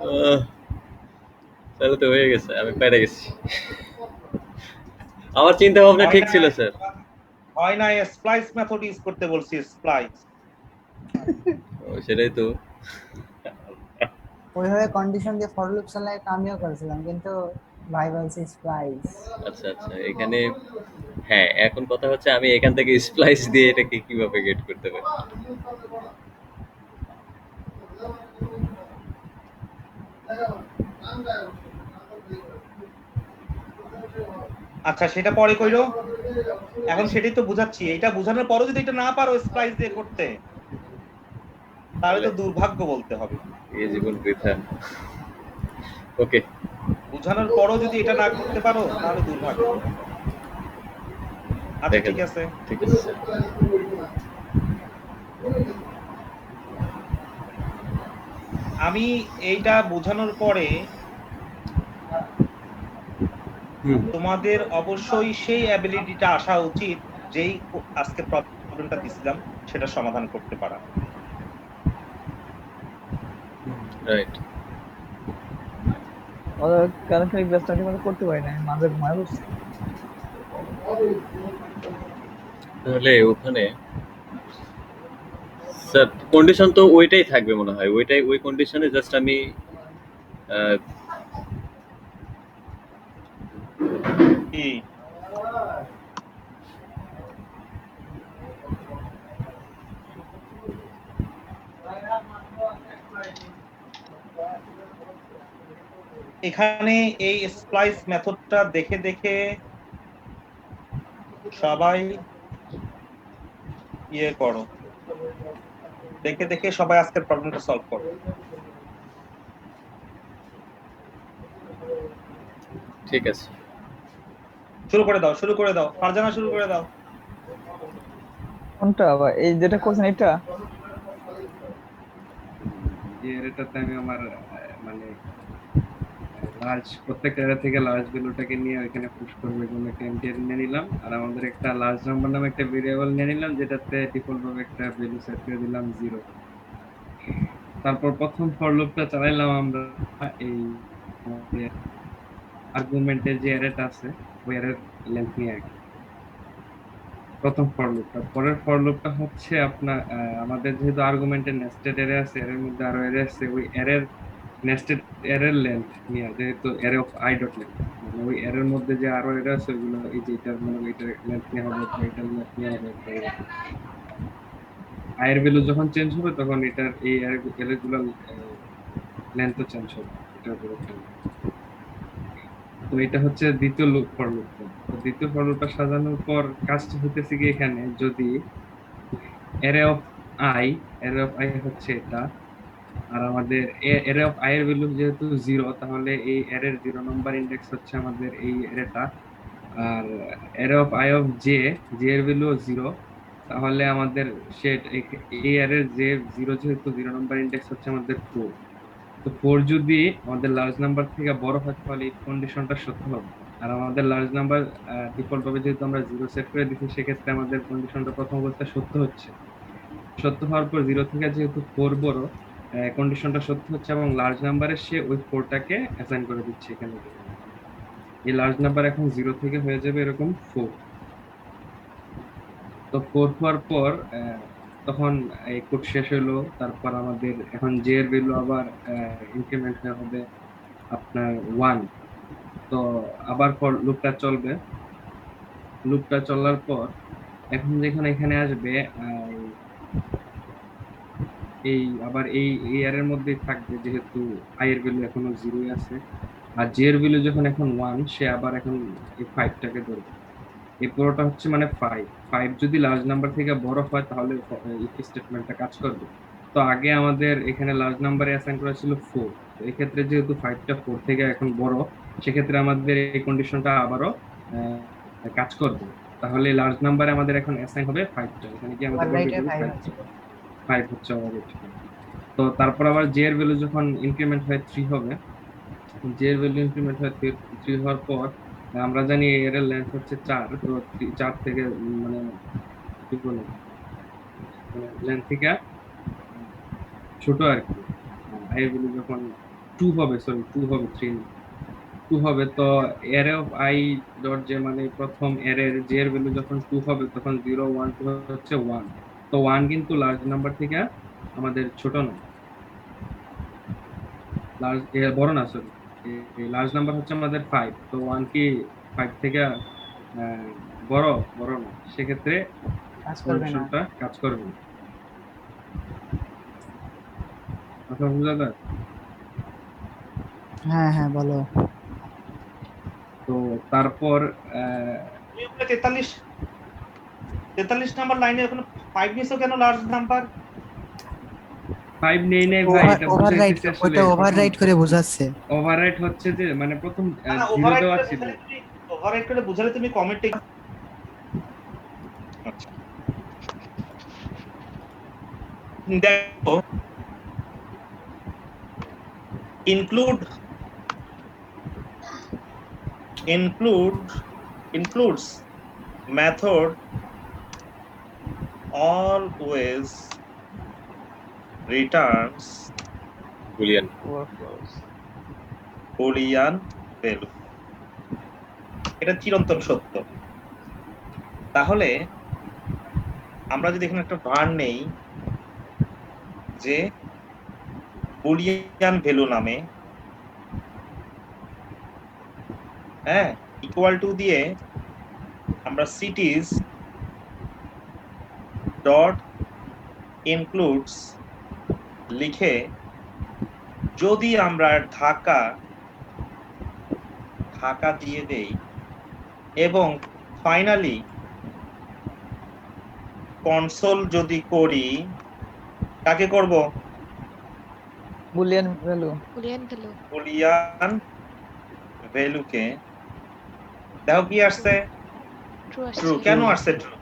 আহ, তাহলে তো হয়ে গেছে, আমি পেরে গেছি। আমার চিন্তা ভাবনা হয় ঠিক না, ছিল স্যার। হয় না, স্প্লাইস মেথড ইউজ করতে বলছি, স্প্লাইস। সেটাই তো। ওইভাবে কন্ডিশন দিয়ে ফর লুপ চালাই আমিও করেছিলাম, কিন্তু ভাই বলছে স্প্লাইস। আচ্ছা আচ্ছা, এখানে হ্যাঁ এখন কথা হচ্ছে আমি এখান থেকে স্প্লাইস দিয়ে এটাকে কিভাবে গেট করতে পারি। আচ্ছা সেটা পরে কইরো, এখন সেটাই তো বুঝাচ্ছি। এইটা বুঝানোর পরও যদি এটা না পারো স্প্লাইস দিয়ে করতে, তাহলে তো দুর্ভাগ্য বলতে হবে। এই জীবন বৃথা। ওকে বুঝানোর পরও যদি এটা না করতে পারো, তাহলে দুর্ভাগ্য। আচ্ছা দেখেন, ঠিক আছে। ঠিক আছে স্যার। আমি এইটা বোঝানোর পরে হুম তোমাদের অবশ্যই সেই অ্যাবিলিটিটা আসা উচিত যেই আজকে প্রবলেমটা দিছিলাম সেটা সমাধান করতে পারা। রাইট। ওদের কানেকশন ব্যস্ত মধ্যে করতে পারি না, আমি মাঝে ঘুমায় বসছি। তাহলে ওখানে স্যার কন্ডিশন তো ওইটাই থাকবে মনে হয়, ওইটাই ওই কন্ডিশনে জাস্ট আমি আহ, কি এখানে এই স্প্লাইস মেথডটা দেখে দেখে সবাই ইয়ে করো, দেখে দেখে সবাই আজকের প্রবলেমটা সলভ করো। ঠিক আছে। শুরু করে দাও ফারজানা, শুরু করে দাও। কোনটা আবার এই যেটা করছেন এটা? এর এটাতে আমি আমার মানে লার্জ প্রত্যেকটা এরিয়া থেকে লার্জ ভ্যালুটাকে নিয়ে ওইখানে পুশ করবো, এজন্য একটা এমটিআর নিয়ে নিলাম। আর আমাদের একটা লার্জ নাম্বার নামে একটা ভেরিয়েবল নিয়ে নিলাম, যেটাতে ডিফল্ট ভাবে একটা ভ্যালু সেট করে দিলাম 0। তারপর প্রথম ফর লুপটা চালাইলাম আমরা। এই আর্গুমেন্টের যে অ্যারেটা আছে ওই অ্যারের লেন্থ নিয়ে আর কি। প্রথম ফর লুপটা, পরের ফর লুপটা হচ্ছে আপনার আমাদের যেহেতু আর্গুমেন্টের নেস্টেড অ্যারে আছে, এর মধ্যে আরো অ্যারে আছে, ওই অ্যারের নেস্টেড অ্যারের লেন্থ নিয়ে, যেহেতু array of I dot length, মানে ওই অ্যারের মধ্যে যে আরো অ্যারে আছে ওইগুলো, এই যে এটার মানে এটার লেন্থ নিয়ে হবে, বা এটার লেন্থ নিয়ে হবে, আয়ের ভ্যালু যখন চেঞ্জ হবে তখন এটার এই অ্যারে গুলোর লেন্থও চেঞ্জ হবে, এটার উপর একটা। তো এটা হচ্ছে দ্বিতীয় লুপ ফর লুপটা। তো দ্বিতীয় ফর লুপটা সাজানোর পর কাজটা হইতেছে কি, এখানে যদি অ্যারে অফ আই হচ্ছে এটা, আর আমাদের অ্যারে অফ আই এর ভ্যালু যেহেতু 0, তাহলে এই অ্যারের 0 নম্বর ইন্ডেক্স হচ্ছে আমাদের এই অ্যারেটা। আর অ্যারে অফ জে এর ভ্যালু 0, তাহলে আমাদের সেট এই অ্যারের যে 0 যেহেতু 0 নম্বর ইন্ডেক্স হচ্ছে আমাদের 4। তো 4 যদি আমাদের লার্জ নাম্বার থেকে বড় হয় তাহলে এই কন্ডিশনটা সত্য হবে। আর আমাদের লার্জ নাম্বার ডিফল্ট ভাবে যেহেতু আমরা 0 সেট করে দিচ্ছি, সেক্ষেত্রে আমাদের কন্ডিশনটা প্রথম অবস্থায় সত্য হচ্ছে। সত্য হওয়ার পর 0 থেকে যেহেতু 4 বড়, কন্ডিশনটা সত্য হচ্ছে, এবং লার্জ নাম্বারে সে ওই 4টাকে অ্যাসাইন করে দিচ্ছে এখানে। এই লার্জ নাম্বার এখন 0 থেকে হয়ে যাবে এরকম 4। তো 4 হওয়ার পর তখন এই কোড শেষ হলো। তারপর আমাদের এখন জে এর ভ্যালু আবার ইনক্রিমেন্ট হয়ে হবে আপনার 1। তো আবার ফর লুপটা চলবে। লুপটা চলার পর এখন যেখানে এখানে আসবে এই আবার এই এর মধ্যেই থাকবে, যেহেতু আই এর ভ্যালু এখনো 0 আছে। আর জে এর ভ্যালু যখন এখন 1, সে আবার এখন এই 5টাকে ধরবে। এই পুরোটা হচ্ছে মানে 5 যদি লার্জ নাম্বার থেকে বড় হয় তাহলে ইফ স্টেটমেন্টটা কাজ করবে। তো আগে আমাদের এখানে লার্জ নাম্বারে অ্যাসাইন করা ছিল 4। তো এই ক্ষেত্রে যেহেতু 5টা 4 থেকে এখন বড়, সেক্ষেত্রে আমাদের এই কন্ডিশনটা আবারও কাজ করবে। তাহলে লার্জ নাম্বারে আমাদের এখন অ্যাসাইন হবে 5টা, এখানে কি আমাদের ওভাররাইটে 5 5 আছে। 5 হচ্ছে ওভাররাইট। তো তারপর আবার জে এর ভ্যালু যখন ইনক্রিমেন্ট হয় 3 হবে। জে এর ভ্যালু ইনক্রিমেন্ট হয় 3 হওয়ার পর আমরা জানি এর লেন্থ হচ্ছে 4। তো 4 থেকে মানে কি বলে লেন্থ থেকে ছোট আর কি। আই এর ভ্যালু যখন 2 হবে, সরি 2 হবে, 3 2 হবে, তো array of I dot J মানে প্রথম অ্যারের জে এর ভ্যালু যখন 2 হবে তখন 0 1 2 হচ্ছে 1। তো 1 কিন্তু লার্জ নাম্বার থেকে আমাদের ছোট না, লার্জ বড় না, সরি লার্জ নাম্বার হচ্ছে আমাদের 5। তো 1 কি 5 থেকে আহ, বড় বড় না, সেক্ষেত্রে কাজ করবে না। কন্ডিশনটা কাজ করবে না। কথা বুঝা যায়? হ্যাঁ হ্যাঁ বলো। তো তারপর তুমি ওখানে 43 নাম্বার লাইনে ওখানে 5 নিছো কেন লার্জ নাম্বার? 5 নেই নেই ভাই, এটা ওভাররাইট, বুঝাইতেছি আসলে। ওটা ওভাররাইট করে বোঝাচ্ছে। ওভাররাইট হচ্ছে যে মানে প্রথম না না, 0 দেওয়া ছিল। ওভাররাইট করে বুঝালে তুমি কমেন্টে দেখো includes method always returns Boolean. boolean value। এটা চিরন্তন সত্য। তাহলে আমরা যদি এখানে একটা ভার নেই যে বুলিয়ান ভ্যালু নামে, হ্যাঁ, ইকুয়াল টু দিয়ে আমরা cities ডট ইনক্লুডস লিখে যদি আমরা ঢাকা দিয়ে দেই এবং ফাইনালি কনসোল যদি করি, কাকে করব? Boolean value. Boolean value. Boolean ভ্যালুকে দেখো কি আসছে, ট্রু ট্রু। আসছে। কেন আসছে ট্রু?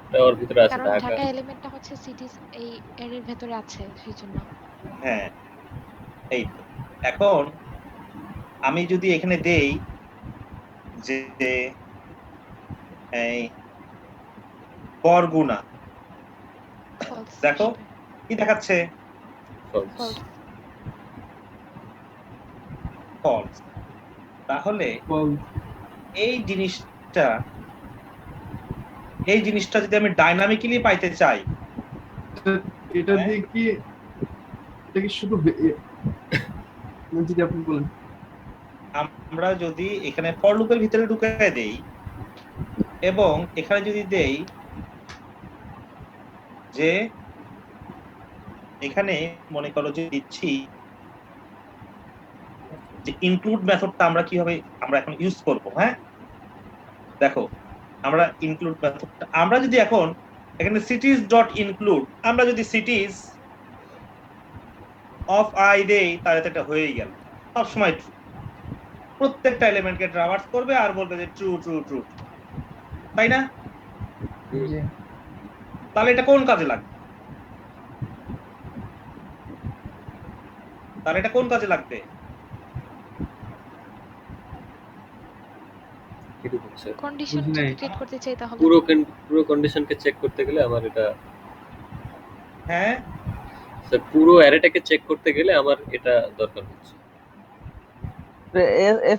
এটা ওর ভিতরে আছে কারণ ঢাকা। ঢাকা এলিমেন্টটা হচ্ছে সিটিজ এই এর ভেতরে আছে সেজন্য। হ্যাঁ, এই তো। এখন আমি যদি এখানে দেই যে এই বরগুনা, ফলস দেখো আসবে। কি দেখাচ্ছে, False. ফলস। ফলস। তাহলে False. এই জিনিসটা এই জিনিসটা যদি আমি ডাইনামিক্যালি পাইতে চাই, এটা হ্যাঁ, দিয়ে কি, এটা কি শুধু যদি আপনি বলেন। আমরা যদি এখানে ফর লুপের ভিতরে ঢুকায় দেই এবং এখানে যদি দেই যে এখানে মনে করো যে দিচ্ছি যে ইনক্লুড মেথডটা আমরা কিভাবে আমরা এখন ইউজ করব। হ্যাঁ, দেখো আমরা ইনক্লুড মেথডটা আমরা যদি এখন এখানে সিটিজ ডট ইনক্লুড, আমরা যদি সিটিজ অফ আই দেই তাহলে তো এটা হয়েই গেল, সবসময় ট্রু। প্রত্যেকটা এলিমেন্টকে ট্রাভার্স করবে আর বলবে যে ট্রু ট্রু ট্রু, তাই না? জি। তাহলে এটা কোন কাজে লাগবে? তাহলে এটা কোন কাজে লাগবে? কি হচ্ছে? কন্ডিশন বুঝি নাই। যদি চেক করতে চাই তাহলে পুরো কন্ডিশনকে চেক করতে গেলে আমার এটা হ্যাঁ, পুরো অ্যারেটাকে চেক করতে গেলে আমার এটা দরকার হচ্ছে।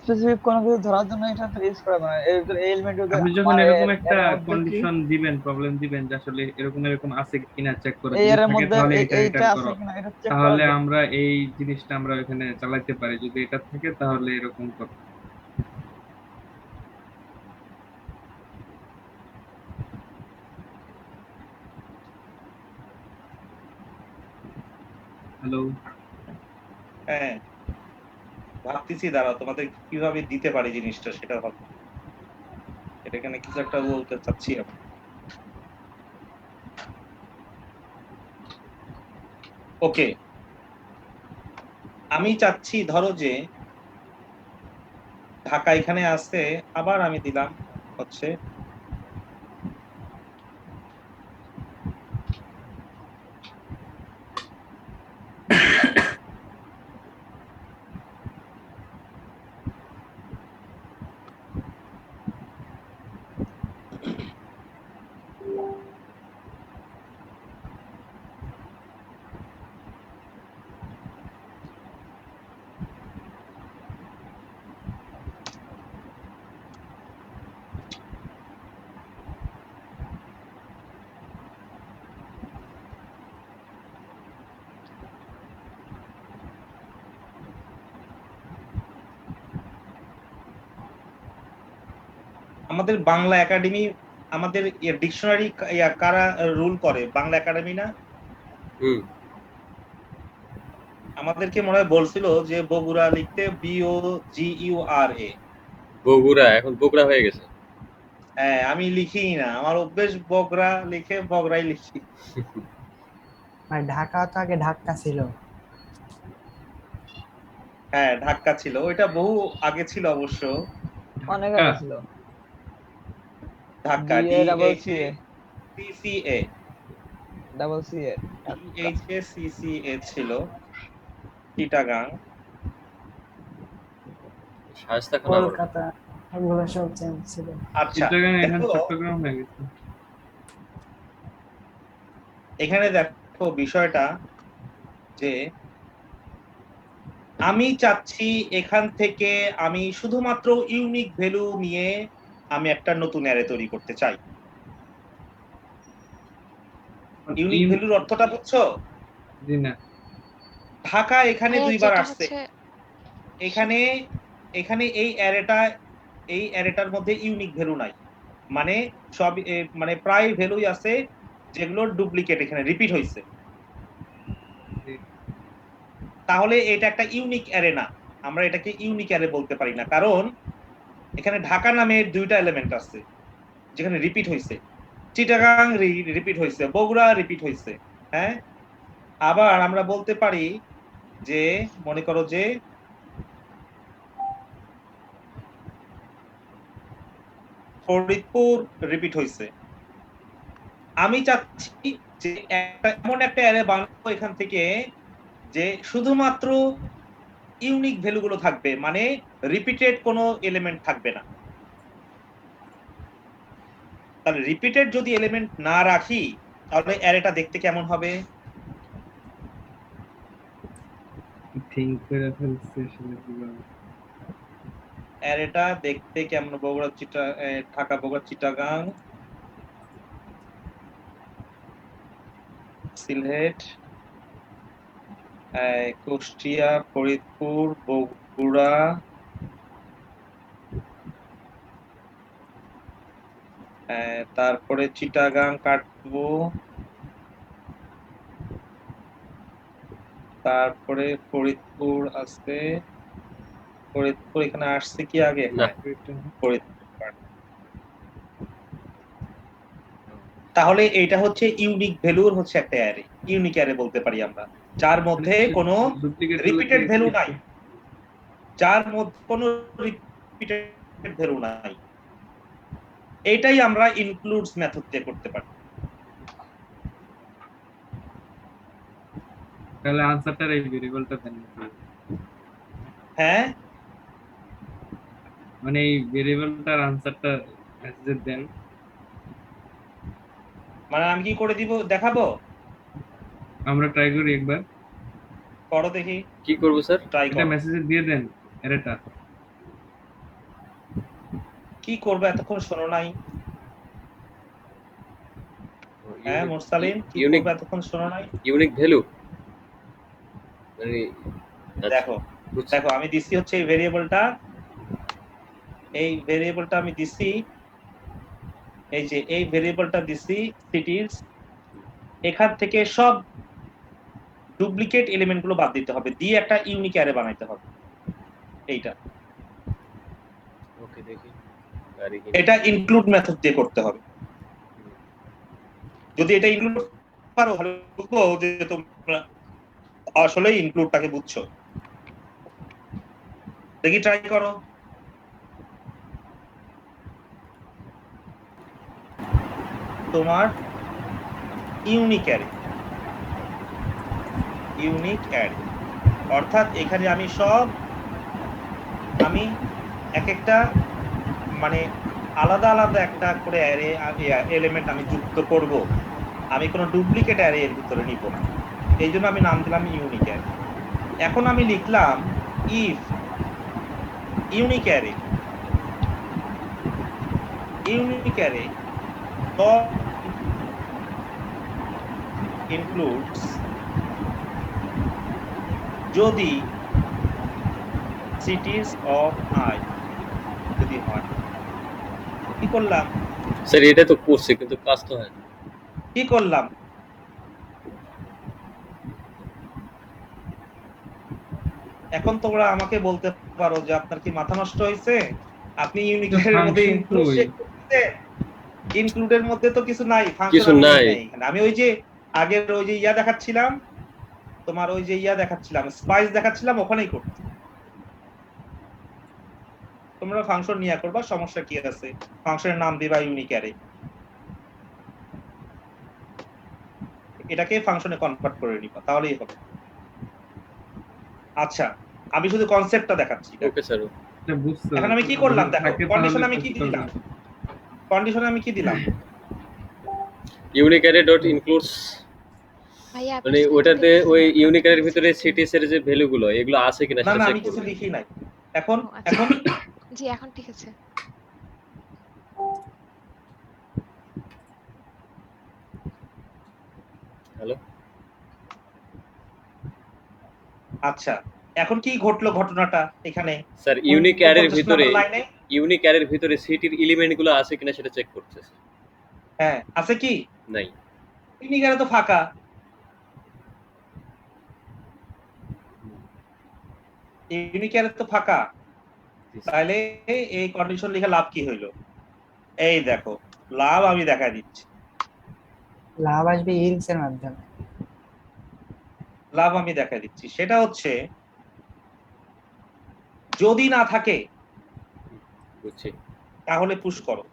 স্পেসিফিক কোনো কিছু ধরার জন্য এটা তো ইউজ করা মানে এই এলিমেন্ট যদি আপনি যখন আমার এরকম একটা এর মধ্যে কি কন্ডিশন দিবেন, প্রবলেম দিবেন যে আসলে এরকম এরকম আছে কিনা চেক করে, এই যদি এর থাকে মধ্যে তাহলে এটা এইটা রিটার্ন আছে করো, কিনা এটা চেক করার তাহলে জন্য। আমরা এই জিনিসটা আমরা এখানে চালাতে পারি। যদি এটা থাকে তাহলে এরকম করো। হ্যালো, হ্যাঁ, ভাবতেছি, দাঁড়াও তোমাদের কিভাবে দিতে পারি জিনিসটা সেটা ভাবছি। এটা এখানে কিছু একটা বলতে চাচ্ছি আমি। ওকে, আমি চাচ্ছি ধরো যে ঢাকা এখানে আছে, আবার আমি দিলাম হচ্ছে আমাদের বাংলা একাডেমি, আমাদের ডিকশনারি কারা রুল করে? বাংলা একাডেমি না? হুম। আমাদেরকে মনে হয় বলছিল যে বগুড়া লিখতে BOGURA। বগুড়া এখন বগুড়া হয়ে গেছে। হ্যাঁ, আমি লিখি না, আমার অভ্যেস বগরা লিখে বগরাই লিখি। আর ঢাকা তো আগে ঢাকা ছিল। হ্যাঁ, ধাক্কা ছিল, ওইটা বহু আগে ছিল অবশ্য। অনেক ঢাকা। আগে ছিল। ধাক্কা, DHACCA, ডাবল সি এ DHACCA ছিল, চিটাগাং। শায়েস্তা খান আমার। কলকাতা, এগুলো সব চেঞ্জ ছিল। আচ্ছা, চিটাগাং এখন দেখো চট্টগ্রাম হয়ে গেছে। এখানে দেখো বিষয়টা যে আমি চাচ্ছি এখান থেকে আমি শুধুমাত্র ইউনিক ভ্যালু নিয়ে আমি একটা নতুন অ্যারে তৈরি করতে চাই। ইউনিক ভ্যালুর অর্থটা বুঝছো? জি না। ঢাকা এখানে ভাইয়া দুইবার যেটা আসছে, হচ্ছে এখানে এখানে এই অ্যারেটার মধ্যে ইউনিক ভ্যালু নাই, মানে সব মানে প্রায় ভ্যালুই আছে যেগুলোর ডুপ্লিকেট এখানে রিপিট হয়েছে। জি। তাহলে এটা একটা ইউনিক অ্যারে না, আমরা এটাকে ইউনিক অ্যারে বলতে পারি না, কারণ এখানে ঢাকা নামে দুইটা এলিমেন্ট আছে যেখানে রিপিট হয়েছে। চিটাগাং রিপিট হয়েছে, বগুড়া রিপিট হয়েছে। হ্যাঁ, আবার আমরা বলতে পারি যে মনে করো যে ফরিদপুর রিপিট হয়েছে। আমি চাচ্ছি যে এমন একটা অ্যারে বানাবো এখান থেকে যে শুধুমাত্র ইউনিক ভ্যালু গুলো থাকবে, মানে রিপিটেড কোনো এলিমেন্ট থাকবে না। তাহলে রিপিটেড যদি এলিমেন্ট না রাখি তাহলে অ্যারেটা দেখতে কেমন হবে? থিঙ্ক করে ফেলছি আসলে কিভাবে। অ্যারেটা দেখতে কেমন? ঢাকা, বগুড়া, চিটাগাং, সিলেট, কুষ্টিয়া, ফরিদপুর, বগুড়া, তারপরে চিটাগাং কাটবো, তারপরে ফরিদপুর আছে। ফরিদপুর এখানে আসছে কি আগে? না। ফরিদপুর কাটবো। তাহলে এটা হচ্ছে ইউনিক ভ্যালুর হচ্ছে একটা অ্যারে, ইউনিক অ্যারে বলতে পারি আমরা, যার মধ্যে কোনো রিপিটেড ভ্যালু নাই, যার মধ্যে কোনো রিপিটেড ভ্যালু নাই। এটাই আমরা ইনক্লুডস মেথড দিয়ে করতে পারি। তাহলে আনসারটার এই ভেরিয়েবলটা দেন নাকি? হ্যাঁ, মানে এই ভেরিয়েবলটার আনসারটা মেসেজে দেন। মানে আমি কি করে দিব দেখাবো? আমরা ট্রাই করি একবার। করো দেখি, কি করবো স্যার? ট্রাই এটা করো। মেসেজে দিয়ে দেন এরটা। কি করবে এতক্ষণ শোনো নাই? হ্যাঁ মুরসালিন, কি ইউনিক করবে এতক্ষণ শোনো নাই? ইউনিক ভ্যালু মানে আচ্ছা, দেখো বুঝছি। দেখো আমি দিছি হচ্ছে এই ভেরিয়েবলটা, এই ভেরিয়েবলটা আমি দিছি, এই যে এই ভেরিয়েবলটা দিছি সিটিজ। এখান থেকে সব ডুপ্লিকেট এলিমেন্ট গুলো বাদ দিতে হবে, দিয়ে একটা ইউনিক অ্যারে বানাইতে হবে। এইটা ওকে দেখি আর কি। এটা ইনক্লুড মেথড দিয়ে করতে হবে। যদি এটা ইনক্লুড পারো ভালো, বুঝবো যে তোমরা আসলে ইনক্লুডটাকে বুঝছো। দেখি ট্রাই করো। তোমার ইউনিক অ্যারে, ইউনিক অ্যারে অর্থাৎ এখানে আমি এক একটা মানে আলাদা আলাদা একটা করে অ্যারে এলিমেন্ট আমি যুক্ত করব, আমি কোনো ডুপ্লিকেট অ্যারে এর ভিতরে নিব না, এই জন্য আমি নাম দিলাম ইউনিক অ্যারে। এখন আমি লিখলাম ইফ ইউনিক অ্যারে includes যদি cities of I যদি হয়। কি করলাম? স্যার এটা তো করছে কিন্তু কাজ তো হয় না। কি করলাম? এখন তোমরা আমাকে বলতে পারো যে আপনার কি মাথা নষ্ট হয়েছে? আপনি ইউনিকের মধ্যে ইনক্লুডের মধ্যে তো কিছু নাই, কিছু নাই। আমি ওই যে আগের ওই যে ইয়া দেখাচ্ছিলাম, তোমার ওই যে ইয়া দেখাচ্ছিলাম, স্পাইস দেখাচ্ছিলাম, ওখানেই করতে। তোমরা ফাংশন নিয়ে করবা, সমস্যা কি আছে? ফাংশনের নাম দিবা ইউনিক অ্যারে, এটাকে ফাংশনে কনভার্ট করে নিবা, তাহলেই হবে। আচ্ছা, আমি শুধু কনসেপ্টটা দেখাচ্ছি। Okay sir. এটা বুঝছো? এখন আমি কি করলাম দেখো, থাকে কন্ডিশন তাহলে আমি কি করতে দিলাম? হবে। কন্ডিশনে আমি কি দিলাম? ইউনিক অ্যারে ডট ইনক্লুডস, ভাইয়া আপনি মানে স্ক্রিনে ওটাতে দেখছেন? ওই ইউনিক অ্যারের ভিতরে সিটিস এর যে ভ্যালু গুলো এগুলো আছে কিনা না সেটা না চেক আমি কিছু করবে। লিখি নাই। এখন ও আচ্ছা। এখন জি এখন ঠিক আছে। হ্যালো আচ্ছা, এখন কি ঘটলো ঘটনাটা এখানে? স্যার ইউনিক অ্যারের 49 ভিতরে নম্বর লাইনে, ইউনিক অ্যারের ভিতরে সিটির এলিমেন্ট গুলো আছে কিনা সেটা চেক করছে। হ্যাঁ আছে কি? নাই। ইউনিক অ্যারে তো ফাঁকা, ইউনিক অ্যারে তো ফাঁকা। তাহলে এই কন্ডিশন লিখে লাভ কি হইলো? এই দেখো লাভ আমি দেখাই দিচ্ছি। লাভ আসবে ইলস এর মাধ্যমে। লাভ আমি দেখাই দিচ্ছি, সেটা হচ্ছে যদি না থাকে বুঝছি। তাহলে পুশ করো,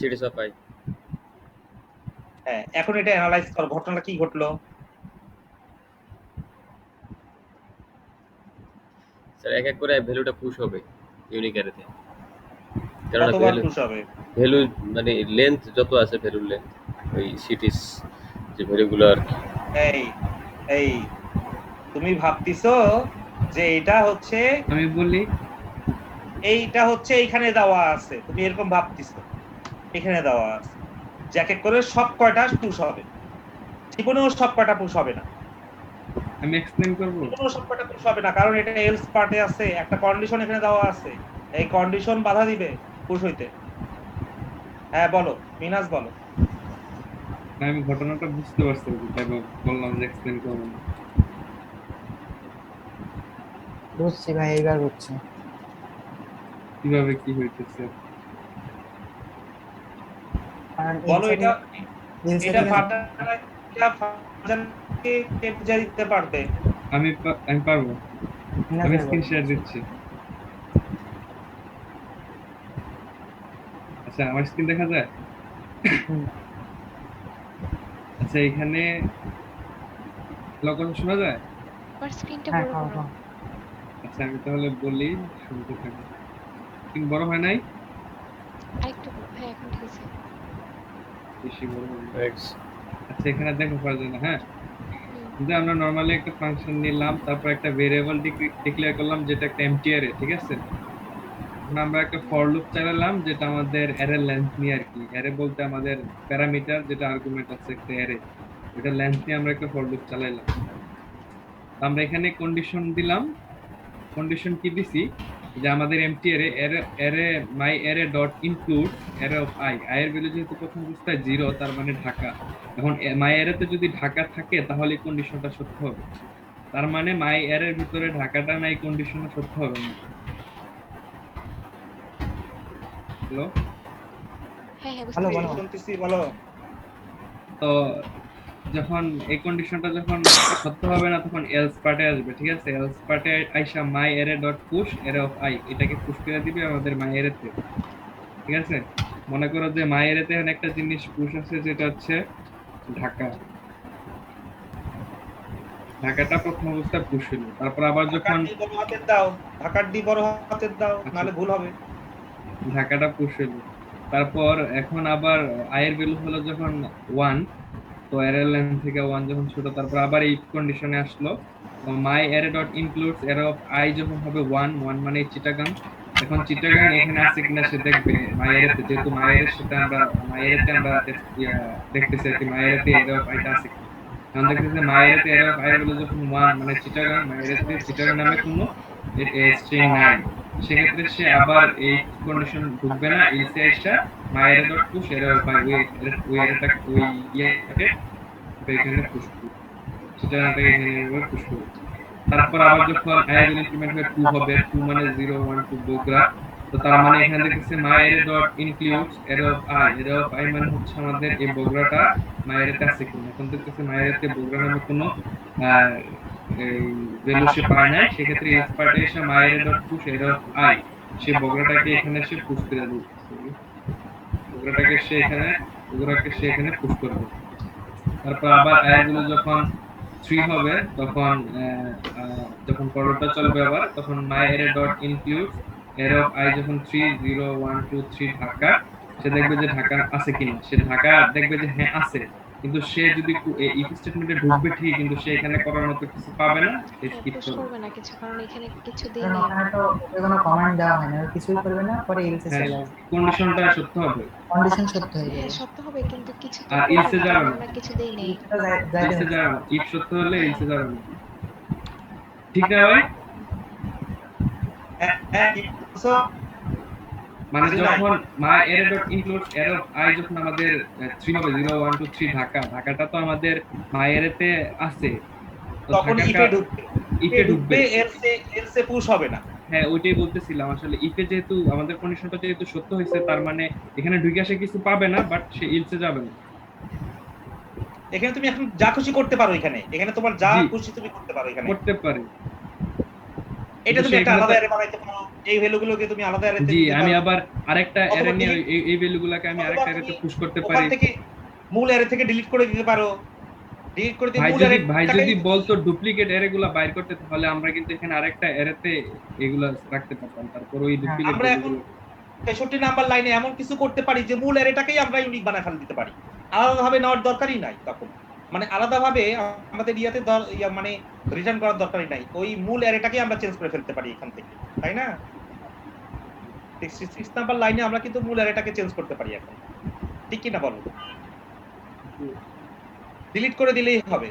সিরিজ অফ আই। হ্যাঁ, এখন এটা অ্যানালাইজ করো, ঘটনাটা কি ঘটলো। স্যার এক এক করে ভ্যালুটা পুশ হবে ইউনিক অ্যারেতে, কেননা কতবার ভ্যালু পুশ হবে? ভ্যালু মানে লেন্থ যত আছে ভ্যালুর লেন্থ, ওই সিটিস যে ভ্যালুগুলো আর কি। এই এই তুমি ভাবতিছো যে এটা হচ্ছে আমি বলি এইটা হচ্ছে এইখানে দেওয়া আছে, তুমি এরকম ভাবতিছো এখানে দেওয়া আছে যে এক এক করে সব কয়টা পুশ হবে। জীবনেও সব কয়টা পুশ হবে না, আমি এক্সপ্লেইন করব। জীবনেও সব কয়টা পুশ হবে না, কারণ এটা এলস পার্টে আছে, একটা কন্ডিশন এখানে দেওয়া আছে, এই কন্ডিশন বাধা দিবে পুশ হইতে। হ্যাঁ বলো মিনাজ, বলো। আমি ঘটনাটা বুঝতে পারছি, তাই বললাম যে এক্সপ্লেইন করব না। বুঝছি ভাই, এইবার বুঝছি। কিভাবে কি হইতেছে। কারণ বলো এটা এটা ইনসাইড ফারজানকে কে বুঝিয়ে দিতে পারবে? আমি পারবো। আমি স্ক্রিন শেয়ার দিচ্ছি। আচ্ছা, আমার স্ক্রিন দেখা যায়? আচ্ছা, এখানে কথা শোনা যায়? আবার স্ক্রিনটা হ্যাঁ, বড় করো। আচ্ছা, আমি তাহলে বলি, শুনতে থাকি। স্ক্রিন বড় হয় নাই? আরেকটু বড়। হ্যাঁ, এখন ঠিক আছে। বেশি বড় হয় নাই। এক্স আচ্ছা, এখানে দেখো ফারজানা, হ্যাঁ, হুম, যে আমরা নরমালি একটা ফাংশন নিলাম, তারপর একটা ভেরিয়েবল ডিক্লেয়ার করলাম যেটা একটা এমটি অ্যারে, ঠিক আছে? এখন আমরা একটা ফর লুপ চালালাম যেটা আমাদের অ্যারে লেন্থ নিয়ে আর কি। অ্যারে বলতে আমাদের প্যারামিটার যেটা আর্গুমেন্ট আছে একটা অ্যারে, এটা লেন্থ নিয়ে আমরা একটা ফর লুপ চালাইলাম। আমরা এখানে কন্ডিশন দিলাম। কন্ডিশন কি দিছি, যে আমাদের MT array array my array dot include array of I, I এর ভ্যালু যেহেতু প্রথম অবস্থায় 0, তার মানে ঢাকা। এখন মাই অ্যারেতে যদি ঢাকা থাকে তাহলে কন্ডিশনটা সত্য হবে। তার মানে মাই অ্যারের ভিতরে ঢাকাটা নাই, কন্ডিশনটা সত্য হবে না। হ্যালো? হ্যাঁ হ্যাঁ, বুঝতে ভালো, পারছি। বলো। শুনতেছি, বলো। তো যখন এই কন্ডিশনটা যখন সত্য হবে না, তখন এলস পার্টে আসবে, ঠিক আছে? এলস পার্টে আইসা my array dot push array of i, এটাকে পুশ করে দিবে আমাদের মাই অ্যারেতে, ঠিক আছে? মনে করো যে মাই অ্যারেতে এখন একটা জিনিস পুশ আছে যেটা হচ্ছে ঢাকা। ঢাকাটা প্রথম অবস্থায় পুশ হলো, তারপর আবার ঢাকার যখন ডি বড় হাতের দাও, ঢাকার ডি বড় হাতের দাও, নাহলে ভুল হবে। ঢাকাটা পুশ হলো, তারপর এখন আবার আই এর ভ্যালু হলো যখন 1, তো অ্যারে লেন্থ থেকে 1 যখন ছোট, তারপর আবার এই কন্ডিশনে আসলো। তো my array dot includes array of i যখন হবে 1 মানে চিটাগাং। এখন চিটাগাং এখানে আছে কিনা সে দেখবে মাই অ্যারেতে, যেহেতু মাই অ্যারের সাথে আমরা মাই অ্যারেতে আমরা দেখতেছি আর কি মাই অ্যারেতে অ্যারে অফ আইটা আছে কিনা। এখন দেখতেছি মাই অ্যারেতে অ্যারে অফ আই হলো যখন 1 মানে চিটাগাং, মাই অ্যারেতে চিটাগাং নামে কোনো স্ট্রিং নাই। সেক্ষেত্রে সে আবার এই কন্ডিশন ঢুকবে না, এলসে আইসা my array dot push array of i, ওই অ্যারেটা ওই ইয়াকে এখানে পুশ করব, চিটাগাংটাকে এখানে এভাবে পুশ করব। তারপর আবার যখন আই এর ইনক্রিমেন্ট হয়ে 2 হবে, 2 মানে 0 1 2 বগুড়া, তো তার মানে এখানে দেখতেছি my array dot includes array of i, array of i মানে হচ্ছে আমাদের এই বগুড়াটা মাই অ্যারেতে আছে কিনা। এখন দেখতেছি মাই অ্যারেতে বগুড়া নামে কোনো এই ভ্যালু সে পায় না, সেক্ষেত্রে এস পার্টে এসে my array dot push array of i, সে বগুড়াটাকে এখানে সে পুশ করে দিচ্ছে, বগুড়াটাকে সে এখানে বগুড়াকে সে এখানে পুশ করবে। তারপর আবার আই গুলো যখন 3 হবে, তখন যখন পরেরটা চলবে আবার, তখন my array dot include array of i যখন 3 0 1 2 3 ঢাকা, সে দেখবে যে ঢাকা আছে কিনা। সে ঢাকা দেখবে যে হ্যাঁ আছে, কিন্তু সে যদি ইফ স্টেটমেন্টে ঢুকবে ঠিক, কিন্তু সে এখানে করার মতো কিছু পাবে না, সে স্কিপ পুশ করবে। করবে না কিছু, কারণ এখানে কিছু দেই কারণ নেই। ওখানে তো ওকে কোনো কমান্ড দেওয়া হয় না, ও কিছুই করবে না, পরে ইলসে হ্যাঁ, চলে আসবে, কন্ডিশনটা সত্য হবে। কন্ডিশন সত্য হয়ে হ্যাঁ যাবে। সত্য হবে, কিন্তু কিছু তো আর করবে ইলসে না, যাবে কারণ না, আমরা কিছু দেই নেই। ইলসে যাইতে ইলসে হচ্ছে। যাবে না, ইফ সত্য হলে ইলসে যাবে না, ঠিক না ভাই? হ্যাঁ হ্যাঁ, কি বলছো? মানে যখন my array dot includes array of i যখন আমাদের 3 হবে, 0 1 2 3 ঢাকা, ঢাকাটা তো আমাদের মাই অ্যারেতে আছে, তো তখন ঢাকাটা ইফে ঢুকবে, ইফে ঢুকবে। এলসে এলসে পুশ হবে না। হ্যাঁ, ওইটাই বলতেছিলাম আসলে, ইফে যেহেতু আমাদের কন্ডিশনটা যেহেতু সত্য হয়েছে, তার মানে এখানে ঢুকে সে কিছু পাবে না, বাট সে ইলসে যাবে না। এখানে তুমি এখন যা খুশি করতে পারো, এখানে এখানে তোমার যা জি। খুশি তুমি করতে পারো এখানে। করতে পারে। এটা তুমি অবশ্যই একটা এখানে আলাদা তো- অ্যারে বানাইতে পারো, এই ভ্যালুগুলোকে তুমি আলাদা অ্যারেতে জি দিতে আমি পারো, আবার আরেকটা অথবা অ্যারে নিয়ে delete, এই ভ্যালুগুলোকে আমি অথবা আরেকটা তুমি অ্যারেতে পুশ করতে ওখান পারি। থেকে মূল অ্যারে থেকে ডিলিট করে দিতে পারো, ডিলিট করে দিয়ে মূল ভাই অ্যারেটাকেই যদি বলতো ডুপ্লিকেট অ্যারে গুলা বাইর করতে, তাহলে আমরা কিন্তু এখানে আরেকটা অ্যারেতে এগুলা রাখতে পারতাম, তারপর ওই হ্যাঁ। ডুপ্লিকেট আমরা এখন 63 নাম্বার লাইনে এমন কিছু করতে পারি যে মূল অ্যারেটাকেই আমরা ইউনিক বানায় ফেলে দিতে পারি, আলাদাভাবে নেওয়ার দরকারই নাই তখন, মানে আলাদাভাবে আমাদের মানে রিটার্ন করার দরকারই নাই, ওই মূল অ্যারেটাকেই আমরা চেঞ্জ করে ফেলতে পারি এখান থেকে, তাই না? 66 নাম্বার লাইনে আমরা কিন্তু মূল অ্যারেটাকে চেঞ্জ করতে পারি এখন, ঠিক কি না বলো? ডিলিট করে দিলেই হবে,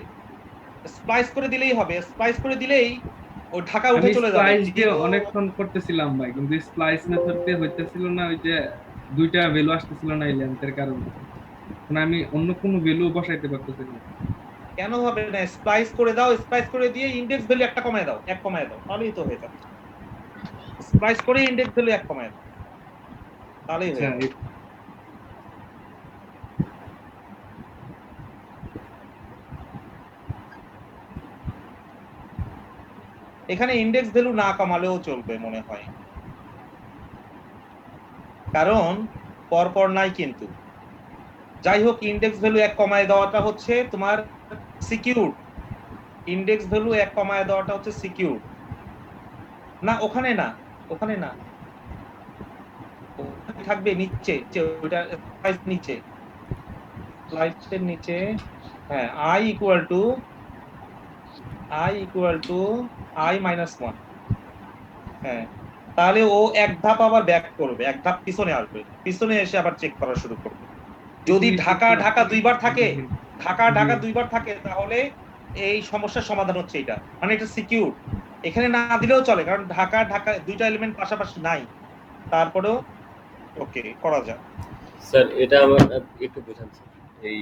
স্প্লাইস করে দিলেই হবে, স্প্লাইস করে দিলেই ও ঢাকা উঠে আমি চলে যাবে। স্প্লাইস দিয়ে কিন্তু অনেকক্ষণ করতেছিলাম ভাই, কিন্তু স্প্লাইস মেথড দিয়ে হইতেছিল না, ওই যে দুইটা ভ্যালু আসতেছিল না এই লেন্থের কারণে, মানে আমি অন্য কোনো ভ্যালু বসাইতে পারতেছি না। কেন হবে না, স্প্লাইস করে দাও, স্প্লাইস করে দিয়ে ইনডেক্স ভ্যালু একটা কমায় দাও, এক কমায় দাও, তাহলেই তো হয়ে যাবে। স্প্লাইস করে ইনডেক্স ভ্যালু এক কমায় দাও, তাহলেই হয়ে আচ্ছা, যাবে। এখানে ইনডেক্স ভ্যালু না কমালেও চলবে মনে হয়, কারণ পরপর নাই কিন্তু। যাই হোক, ইনডেক্স ভ্যালু এক কমায় দেওয়াটা হচ্ছে তোমার সিকিউর, ইনডেক্স ভ্যালু এক কমায় দেওয়াটা হচ্ছে সিকিউর। না ওখানে না, ওখানে না, ওখানে থাকবে নিচে, ওটা স্লাইস নিচে, স্লাইসের নিচে, হ্যাঁ, i equal to i minus 1, হ্যাঁ, তাহলে ও এক ধাপ আবার ব্যাক করবে, এক ধাপ পিছনে আসবে, পিছনে এসে আবার চেক করা শুরু করবে। যদি ঢাকা দুইবার থাকে, ঢাকা দুইবার থাকে, তাহলে এই সমস্যার সমাধান হচ্ছে এটা, মানে এটা সিকিউর। এখানে না দিলেও চলে, কারণ ঢাকা দুইটা এলিমেন্ট পাশাপাশি নাই, তারপরেও ওকে করা যায়। স্যার এটা আমার একটু বোঝান স্যার, এই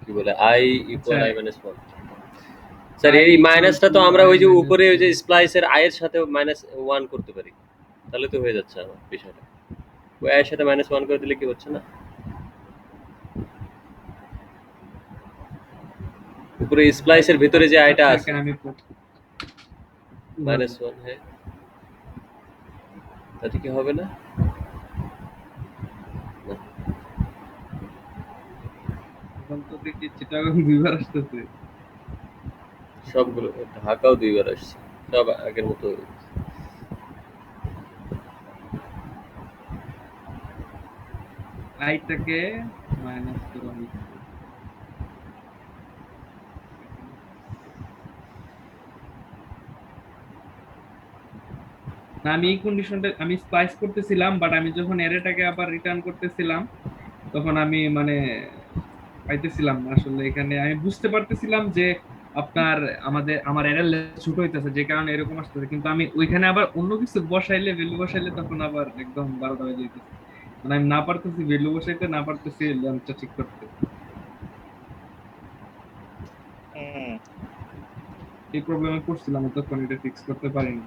কি বলে i ইকুয়াল আচ্ছা। i minus 1। স্যার এই মাইনাসটা তো আমরা ওই যে উপরে ওই যে স্প্লাইসের i এর সাথে মাইনাস 1 করতে পারি, তাহলে তো হয়ে যাচ্ছে আমার বিষয়টা। ওই i এর সাথে মাইনাস 1 করে দিলে কি হচ্ছে না? উপরে স্প্লাইসের ভিতরে যে আইটা আছে আমি মাইনাস 1, হ্যাঁ, তাতে কি হবে না? এখন তো দেখি চিটাগাং দুইবার আসতেছে। সবগুলো ঢাকাও দুইবার আসছে, সব আগের মতো হয়ে গেছে। আইটাকে মাইনাস করা হয়েছে। না, আমি এই কন্ডিশনটা আমি স্প্লাইস করতেছিলাম, বাট আমি যখন অ্যারেটাকে আবার রিটার্ন করতেছিলাম, তখন আমি মানে পাইতেছিলাম না আসলে। এখানে আমি বুঝতে পারতেছিলাম যে আপনার আমার এরর ছোট হইতেছে, যে কারণে এরকম আসতেছে, কিন্তু আমি ওইখানে আবার অন্য কিছু বসাইলে, ভ্যালু বসাইলে, তখন আবার একদম 12টা বেজে যেতেছে, মানে আমি না পারতেছি ভ্যালু বসাইতে, না পারতেছি লেন্থটা ঠিক করতে। এই প্রবলেমে পড়ছিলাম, তখন এটা ফিক্স করতে পারিনি।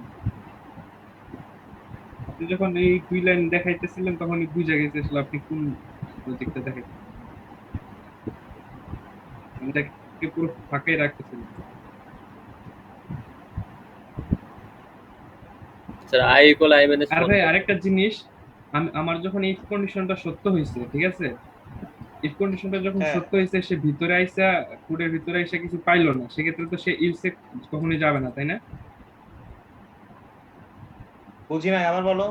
আপনি যখন এই দুই লাইন দেখাইতেছিলেন, তখন বুঝা গেছে আসলে আপনি কোন লজিকটা দেখাইতেছেন, এটাকে পুরো ফাঁকাই রাখতেছিলেন। Sir i equal i minus আর 1। ভাই আরেকটা জিনিস, আমার যখন ইফ কন্ডিশনটা সত্য হয়েছে, ঠিক আছে, ইফ কন্ডিশনটা যখন হ্যাঁ। সত্য হয়েছে, সে ভিতরে আইসা, কোডের ভিতরে আইসা কিছু পাইলো না, সেক্ষেত্রে তো সে ইলসে কখনোই যাবে না, তাই না? বুঝি নাই, আবার বলো।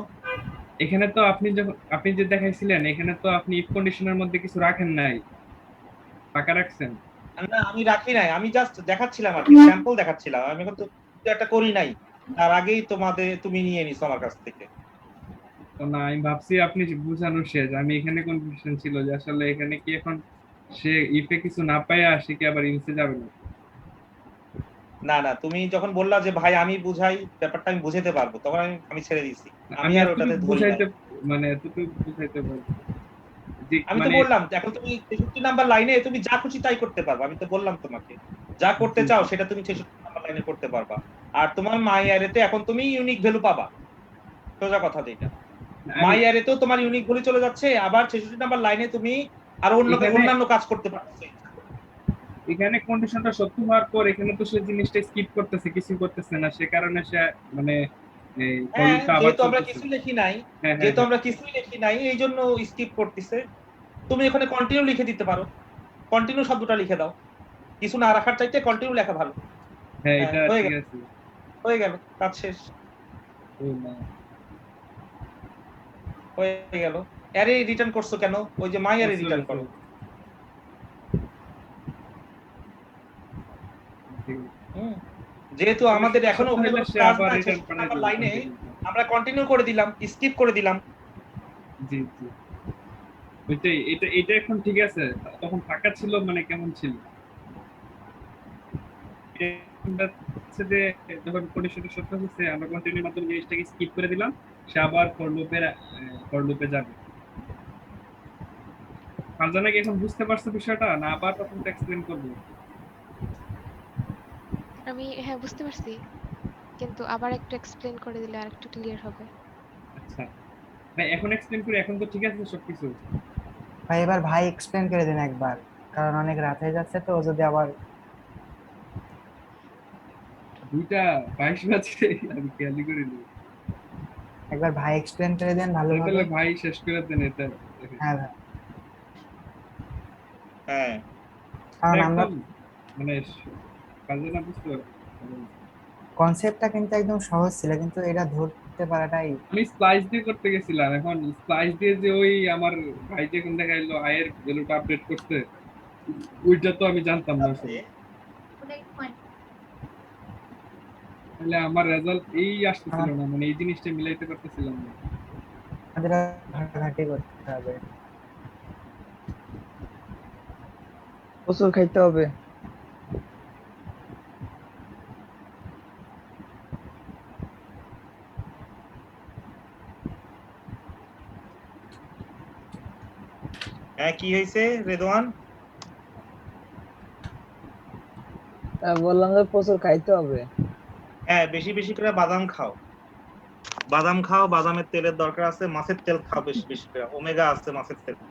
এখানে তো আপনি যে দেখাইছিলেন, এখানে তো আপনি ইফ কন্ডিশনের মধ্যে কিছু রাখেন নাই, ফাঁকা রাখছেন। না, আমি রাখি নাই, আমি জাস্ট দেখাচ্ছিলাম আর কি, স্যাম্পল দেখাচ্ছিলাম, আমি এখন তো কিছু একটা করি নাই, তার আগেই তুমি নিয়ে নিছো আমার কাছ থেকে। তো না, আমি ভাবছি আপনি বুঝানো শেষ, আমি এখানে কনফিউশন ছিল যে আসলে এখানে কি এখন সে ইফে কিছু না পায় সে কি আবার ইলসে যাবে না। না না, তুমি যখন বললা যে ভাই আমি বুঝাই, ব্যাপারটা আমি বুঝাতে পারবো, তখন আমি ছেড়ে দিছি, আমি আর ওটাতে ধরি নাই। এতটুকু বুঝাইতে পারবো যে আমি তো মানে বললাম, এখন তুমি 63 নাম্বার লাইনে তুমি যা খুশি তাই করতে পারবা, আমি তো বললাম তোমাকে যা করতে চাও সেটা তুমি 63 নাম্বার লাইনে করতে পারবা, আর তোমার মাই অ্যারেতে এখন তুমি ইউনিক ভ্যালু পাবা, সোজা কথা যেটা। মাই অ্যারেতেও তোমার ইউনিক ভ্যালু চলে যাচ্ছে, আবার 66 নাম্বার লাইনে তুমি আর এখানে- অন্যান্য কাজ করতে পারছো। এখানে কন্ডিশনটা সত্য হওয়ার পর এখানে তো সে জিনিসটা স্কিপ করতেছে, কিছু করতেছে না, সে কারণে সে মানে এই ফর হ্যাঁ, লুপটা আবার যেহেতু আমরা চলতেছে। কিছু লিখি নাই, হ্যাঁ হ্যাঁ যেহেতু হ্যাঁ আমরা কিছুই লিখি নাই এই জন্য স্কিপ করতেছে। তুমি এখানে কন্টিনিউ লিখে দিতে পারো, কন্টিনিউ শব্দটা লিখে দাও, কিছু না রাখার চাইতে কন্টিনিউ লেখা ভালো। হ্যাঁ, হ্যাঁ, এটা হয়ে ঠিক গেল, আছে। হয়ে গেল, কাজ শেষ, ওই না, হয়ে গেল। অ্যারে রিটার্ন করছো কেন? ওই যে মাই অ্যারে রিটার্ন করো। ঠিক আছে। হুম, যেহেতু আমাদের Condition এখনো সত্য ওখানে হলে কোনো সে কাজ আবার নাই রিটার্ন 66 পাঠাই নাম্বার দেবে লাইনে, continue। আমরা কন্টিনিউ করে দিলাম, স্কিপ করে দিলাম। জি জি, ওইটাই, এটা এখন ঠিক আছে। তখন ফাঁকা ছিল মানে কেমন ছিল, এটা হচ্ছে যে যখন কন্ডিশনটা সত্য হচ্ছে আমরা কন্টিনিউর মাধ্যমে জিনিসটাকে স্কিপ করে দিলাম, সে আবার ফর লুপে যাবে। ফারজানা কি এখন বুঝতে পারছো বিষয়টা, না আবার তখন এক্সপ্লেন করবো? আমি হ্যাঁ বুঝতে পারছি, কিন্তু আবার একটু এক্সপ্লেন করে দিলে আর একটু ক্লিয়ার হবে। আচ্ছা ভাই, এখন এক্সপ্লেন করি, এখন তো ঠিক আছে সবকিছু। ভাই এবার ভাই এক্সপ্লেন করে দিন একবার, কারণ অনেক রাত হয়ে যাচ্ছে তো, ও যদি আবার 2:22 বাজে, আমি খেয়ালই করিনি। একবার ভাই এক্সপ্লেন করে দেন ভালোভাবে। তাহলে ভাই শেষ করে দেন এটা। হ্যাঁ ভাই, হ্যাঁ, কারণ আমরা একদম মানে কাজে না বুঝতে পারবো। কনসেপ্টটা কিন্তু একদম সহজ ছিল, কিন্তু এটা ধরতে পারাটাই। আমি স্প্লাইস দিয়ে করতে গেছিলাম, এখন স্প্লাইস দিয়ে যে ওই আমার ভাই যে কোন দেখাইলো আয়ের ভ্যালুটা আপডেট করতে, ওইটা তো আমি জানতাম না আসলে। তাহলে আমার রেজাল্ট এই আসতেছিল না, মানে এই জিনিসটা মিলাইতে পারতেছিলাম না। আমাদের ঘাটাঘাটি করতে হবে। প্রচুর খাইতে হবে। হ্যাঁ, কি হয়েছে রেদওয়ান? বললাম যে প্রচুর খাইতে হবে। হ্যাঁ, বেশি বেশি করে বাদাম খাও, বাদাম খাও, বাদামের তেলের দরকার আছে, মাছের তেল খাও বেশি বেশি করে, ওমেগা আছে মাছের তেলে।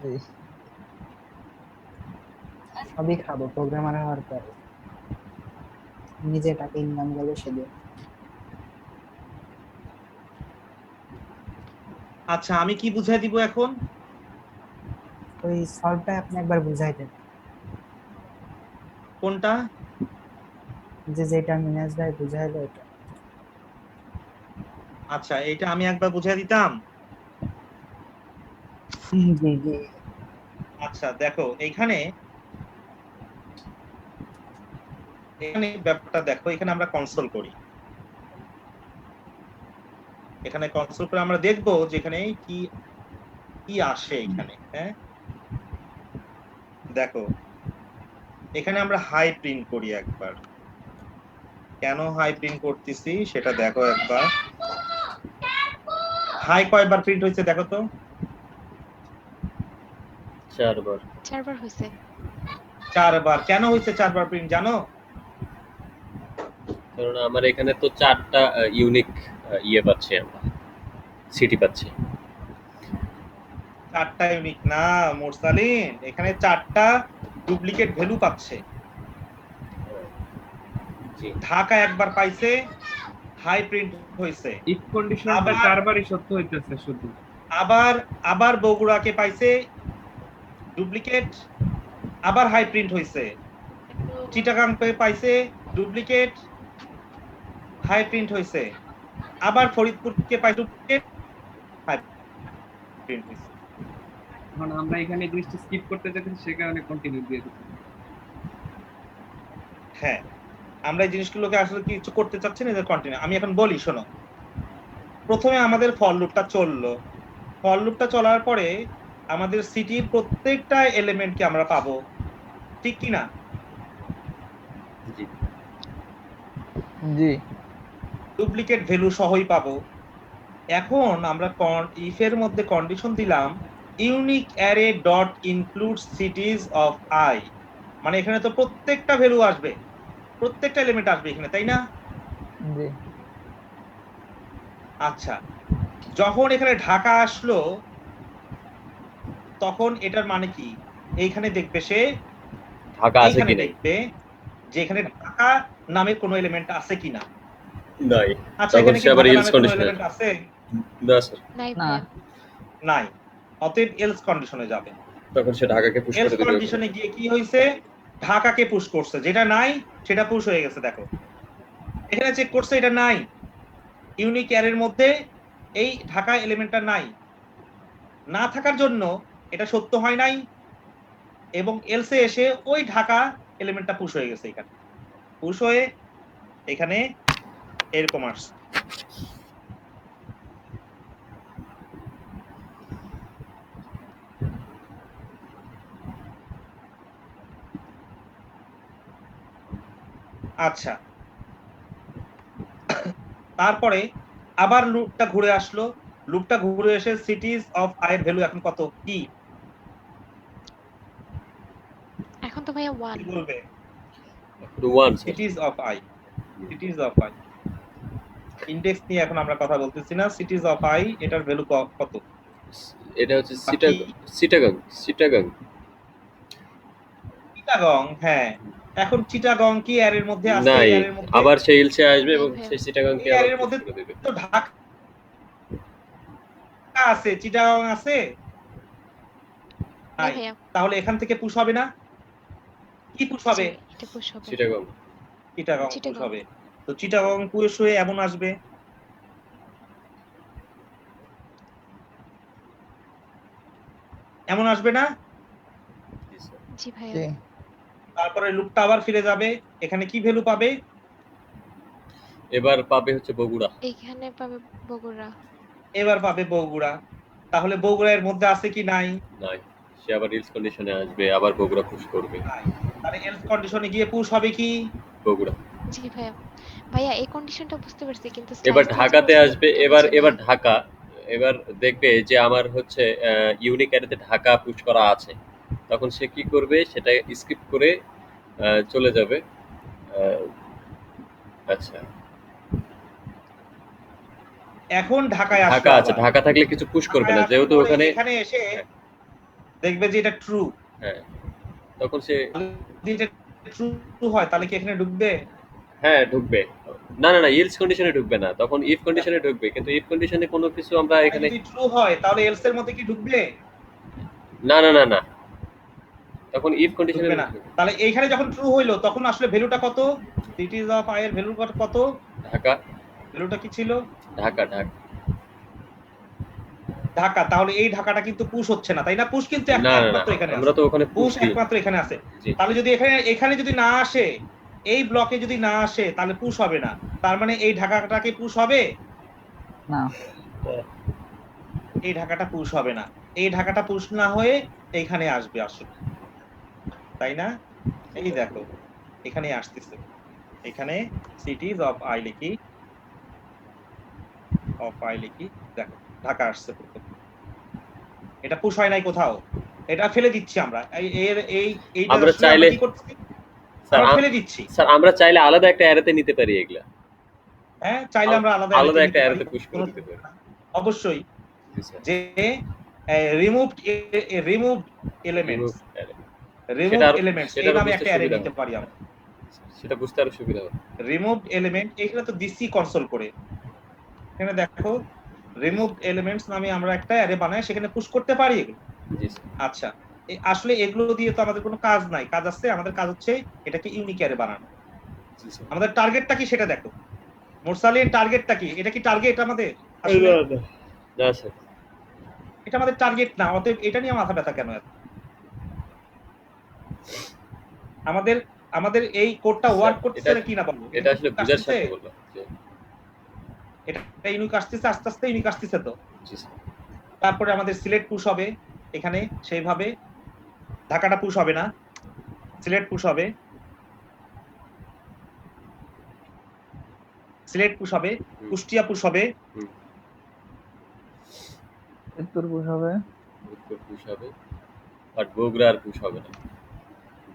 এই, সবই খাবো প্রোগ্রামার হওয়ার পরে, নিজে টাকা ইনকাম করবো সেদিন। আচ্ছা, আমি কি বুঝাই দিব এখন? ওই সলভটা আপনি একবার বুঝাই দেন, কোনটা? যেটা মিনাজ ভাই বুঝাইলো ওটা। আচ্ছা, এটা আমি একবার বুঝাই দিতাম। জি জি। আচ্ছা দেখো, এখানে এখানে ব্যাপারটা দেখো, এখানে আমরা কনসোল করি, এখানে কনসোল করে আমরা দেখবো যে এখানে কি কি আসে এখানে। হ্যাঁ, দেখো এখানে আমরা হাই প্রিন্ট করি একবার, কেন হাই প্রিন্ট করতেছি সেটা দেখো একবার। হাই কয়বার প্রিন্ট হয়েছে দেখো তো? 4 বার। 4 বার হয়েছে। 4বার। কেন হয়েছে 4বার প্রিন্ট জানো? কারণ আমার এখানে তো 4টা ইউনিক ইয়ে পাচ্ছি, আমরা সিটি পাচ্ছি। 4টা ইউনিক না মুরসালিন, এখানে 4টা ডুপ্লিকেট ভ্যালু পাচ্ছে। জি, ঢাকা একবার পাইছে, হাই প্রিন্ট হয়েছে। ইফ কন্ডিশনটা আবার 4বারই সত্য হইতেছে শুধু। আবার আবার বগুড়াকে পাইছে ডুপ্লিকেট, আবার হাই প্রিন্ট হয়েছে। চিটাগাং পাইছে ডুপ্লিকেট, হাই প্রিন্ট হয়েছে। আবার ফরিদপুরকে পাইছে ডুপ্লিকেট, হাই প্রিন্ট হয়েছে। এখন আমরা এখানে জিনিসটা স্কিপ করতে চাইছি, সে কারণে কন্টিনিউ দিয়ে দিচ্ছি। হ্যাঁ, আমরা এই জিনিসগুলোকে আসলে কিছু করতে চাচ্ছি না, যে কন্টিনিউ। আমি এখন বলি শোনো, প্রথমে আমাদের ফর লুপটা চললো, ফর লুপটা চলার পরে আমাদের সিটির প্রত্যেকটা এলিমেন্টকে আমরা পাবো, ঠিক কি না? জি, জি ডুপ্লিকেট ভ্যালু সহই পাবো। এখন আমরা ইফ এর মধ্যে কন্ডিশন দিলাম unique array dot include সিটিজ of i, মানে এখানে তো প্রত্যেকটা ভ্যালু আসবে, প্রত্যেকটা এলিমেন্ট আসবে এখানে, তাই না? জি আচ্ছা, যখন এখানে ঢাকা আসলো তখন এটার মানে কি? এইখানে দেখবে সে ঢাকা আছে এইখানে কি নাই? দেখবে যে এখানে ঢাকা নামের কোনো এলিমেন্ট আছে কিনা। নাই। আচ্ছা, তখন এখানে সে কি আবার ঢাকা এলস নামের কোনো কন্ডিশনে এলিমেন্ট যাবে। আছে? না স্যার, নাই না। ভাইয়া। নাই। অতএব এলস কন্ডিশনে যাবে। তখন সে ঢাকাকে পুশ এলস করে দিবে ওখানে। কন্ডিশনে গিয়ে কি হয়েছে, ঢাকাকে পুশ করছে, যেটা নাই সেটা পুশ হয়ে গেছে। দেখো এখানে চেক করছে এটা নাই, ইউনিক অ্যারের মধ্যে এই ঢাকা এলিমেন্টটা নাই, না থাকার জন্য এটা সত্য হয় নাই, এবং এলসে এসে ওই ঢাকা এলিমেন্টটা পুশ হয়ে গেছে। এখানে পুশ হয়ে এখানে এরকম আসছে। আচ্ছা, তারপরে আবার লুপটা ঘুরে আসলো, লুপটা ঘুরে এসে সিটিজ অফ আই এর ভ্যালু এখন কত কি এখন তো ভাইয়া 1। কি বলবে? 1 sir. সিটিজ of I, সিটিজ of I index নিয়ে এখন আমরা কথা বলতেছি না। সিটিজ অফ আই এটার ভ্যালু কত? এটা হচ্ছে বাকি চিটাগাং। চিটাগং। হ্যাঁ, এখন চিটাগং কি অ্যারের মধ্যে আছে? নাই, এই অ্যারের মধ্যে, আবার সে এলসে আসবে নাই এবং ভাইয়া। সেই চিটাগাংকে এই আবার অ্যারের পুশ মধ্যে করে দিবে। তো ঢাকা আছে, চিটাগং আছে নাই নাই। ভাইয়া। তাহলে এখান থেকে পুশ হবে না? কি পুশ হবে? জি, এটা পুশ হবে। চিটাগাং। চিটাগং পুশ চিটাগং। হবে। তো চিটাগং পুশ হয়ে এমন আসবে, এমন আসবে না? জি স্যার। জি ভাইয়া। জি তারপরে লুপটা আবার ফিরে যাবে, এখানে কি ভ্যালু পাবে? এবার পাবে হচ্ছে বগুড়া। এইখানে পাবে বগুড়া। এবার পাবে বগুড়া। তাহলে বগুড়া এর মধ্যে আছে কি নাই? নাই, সে আবার এলস কন্ডিশনে আসবে, আবার বগুড়া পুশ করবে। নাই। তাহলে এলস কন্ডিশনে গিয়ে পুশ হবে কি? বগুড়া। জি ভাইয়া। ভাইয়া এই কন্ডিশনটা বুঝতে পারছি, কিন্তু এবার স্লাইস চেঞ্জ ঢাকাতে করছে আসবে, তো এবার বুঝি এবার নাই। ঢাকা, এবার দেখবে যে আমার হচ্ছে ইউনিক অ্যারেতে ঢাকা পুশ করা আছে, তখন সে কি করবে, সেটা স্কিপ করে চলে যাবে। আচ্ছা, এখন ঢাকায় আসলো ঢাকা আছে, আবার। ঢাকা থাকলে কিছু পুশ করবে ঢাকায় না, আসার যেহেতু পরে ওখানে। এখানে এসে হ্যাঁ, দেখবে যে এটা ট্রু। হ্যাঁ, তখন সে যদি এটা ট্রু হয় তাহলে কি এখানে ঢুকবে? হ্যাঁ ঢুকবে। না না না, ইলস কন্ডিশনে ঢুকবে না, তখন ইফ কন্ডিশনে ঢুকবে, কিন্তু ইফ কন্ডিশনে কোনো কিছু আমরা তাহলে এখানে। যদি ট্রু হয় তাহলে এলস এর মধ্যে কি ঢুকবে? না না না না, তখন ইফ কন্ডিশনে ঢুকবে না। তাহলে এইখানে যখন ট্রু হইলো তখন আসলে ভ্যালুটা কত? সিটিজ অফ আই এর ভ্যালু কত? ঢাকা। ভ্যালুটা কি ছিল? ঢাকা ঢাকা ঢাকা। তাহলে এই ঢাকাটা কিন্তু পুশ হচ্ছে না, তাই না? পুশ কিন্তু না না না, একমাত্র এখানে আমরা আছে, তো ওখানে পুশ পুশ দিই। একমাত্র এখানে আছে। জি, তাহলে যদি এখানে যদি না আসে, এই ব্লকে যদি না আসে তাহলে পুশ হবে না। তার মানে এই ঢাকাটাকে পুশ হবে? না এই ঢাকাটা পুশ হবে না। এই ঢাকাটা পুশ না হয়ে এইখানে আসবে আসলে, তাই না? এই দেখো এখানে আসতেছে, এখানে সিটিজ অফ আই লিখি, দেখো ঢাকা আসছে প্রথম। এটা পুশ হয় নাই কোথাও, এটা ফেলে দিচ্ছি আমরা। এইটা আমরা আসলে আমরা চাইলে কি করছি? স্যার আমরা ফেলে দিচ্ছি। স্যার আমরা চাইলে আলাদা একটা অ্যারেতে নিতে পারি এগুলা। হ্যাঁ, চাইলে আমরা আলাদা আলাদা অ্যারেতে একটা নিতে পারি, অ্যারেতে পুশ করে কোনো দিতে পারি। সমস্যা না। অবশ্যই জি স্যার। যে রিমুভড এলিমেন্টস, সেটা এই আরো নামে বুঝতে একটা অ্যারে সুবিধা নিতে হবে। পারি আমরা। সেটা বুঝতে আরো সুবিধা হবে। রিমুভড এলিমেন্ট এগুলো তো দিচ্ছি কনসোল করে। এখানে দেখো রিমুভড এলিমেন্টস নামে আমরা একটা অ্যারে বানাই, সেখানে পুশ করতে পারি এগুলো। জি স্যার। আচ্ছা, আসলে এগুলো দিয়ে তো আমাদের কোনো কাজ নাই, কাজ আছে, আমাদের কাজ হচ্ছে এটাকে ইউনিক অ্যারে বানানো। জি স্যার। আমাদের টার্গেটটা কি সেটা দেখো, মোরসালিন টার্গেটটা কি? এটা কি টার্গেট আমাদের? আসলে না স্যার। এটা আমাদের টার্গেট না, অতএব এটা নিয়ে মাথা ব্যথা কেন এত? আমাদের আমাদের এই কোডটা ওয়ার্ক করতেছে না কি না বলো? এটা আসলে বুঝার সাথে বললাম। এটা ইউনিক আসতেছে, আস্তে আস্তে ইউনিক আসতেছে তো। জি স্যার। তারপরে আমাদের সিলেক্ট পুশ হবে, এখানে সেইভাবে ঢাকাটা পুশ হবে না, সিলেক্ট পুশ হবে, সিলেক্ট পুশ হবে, কুষ্টিয়া পুশ হবে, উত্তর পুশ হবে, উত্তর পুশ হবে, বাট বগুড়া আর পুশ হবে না।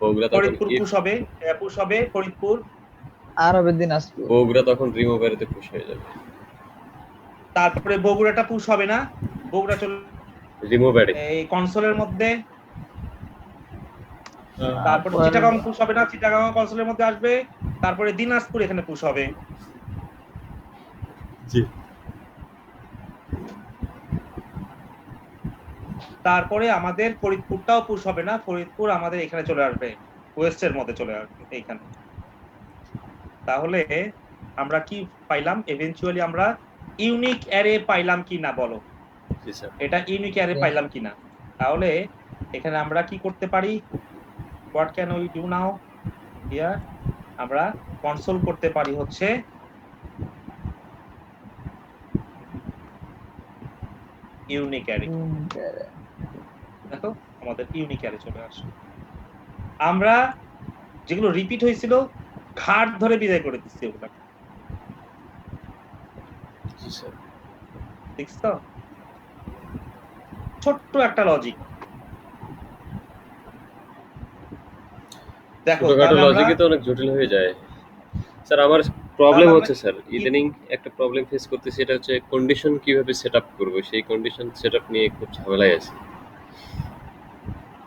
বগুড়া তখন ফরিদপুর পুশ হবে, ফরিদপুর। আর হবে দিনাজপুর। বগুড়া তখন রিমুভারেতে পুশ হয়ে যাবে। তারপরে বগুড়াটা পুশ হবে না, বগুড়া চলে রিমুভারে। এই কনসোলের মধ্যে, তারপরে তারপর চিটাগাং পুশ হবে না, চিটাগাং কনসোলের মধ্যে আসবে, তারপরে দিনাজপুর এখানে পুশ হবে। জি তারপরে আমাদের ফরিদপুরটাও পুশ হবে না, ফরিদপুর আমাদের এখানে চলে আসবে, ওয়েস্টের মধ্যে চলে আসবে এইখানে। তাহলে আমরা কি পাইলাম? এভেনচুয়ালি আমরা ইউনিক অ্যারে পাইলাম কি না বলো? জি স্যার। এটা ইউনিক অ্যারে পাইলাম কিনা? তাহলে এখানে আমরা কি করতে পারি? What can we do now here? আমরা কনসোল করতে পারি হচ্ছে ইউনিক অ্যারে। দেখো আমাদের ইউনিক অ্যারে চলে আসে। আমরা যেগুলো রিপিট হয়েছিল ঘাট ধরে বিদায় করে দিচ্ছি ওগুলা, জি স্যার। দেখছো? ছোট্ট একটা লজিক। দেখো ছোটখাটো তাহলে আমরা লজিকে তো অনেক জটিল হয়ে যায় স্যার। আমার প্রবলেম তাহলে আমরা হচ্ছে স্যার, ইদানিং একটা প্রবলেম ফেস করতেছি, সেটা হচ্ছে কন্ডিশন কিভাবে সেট আপ করবো, সেই কন্ডিশন সেট আপ নিয়ে খুব ঝামেলায় আছি।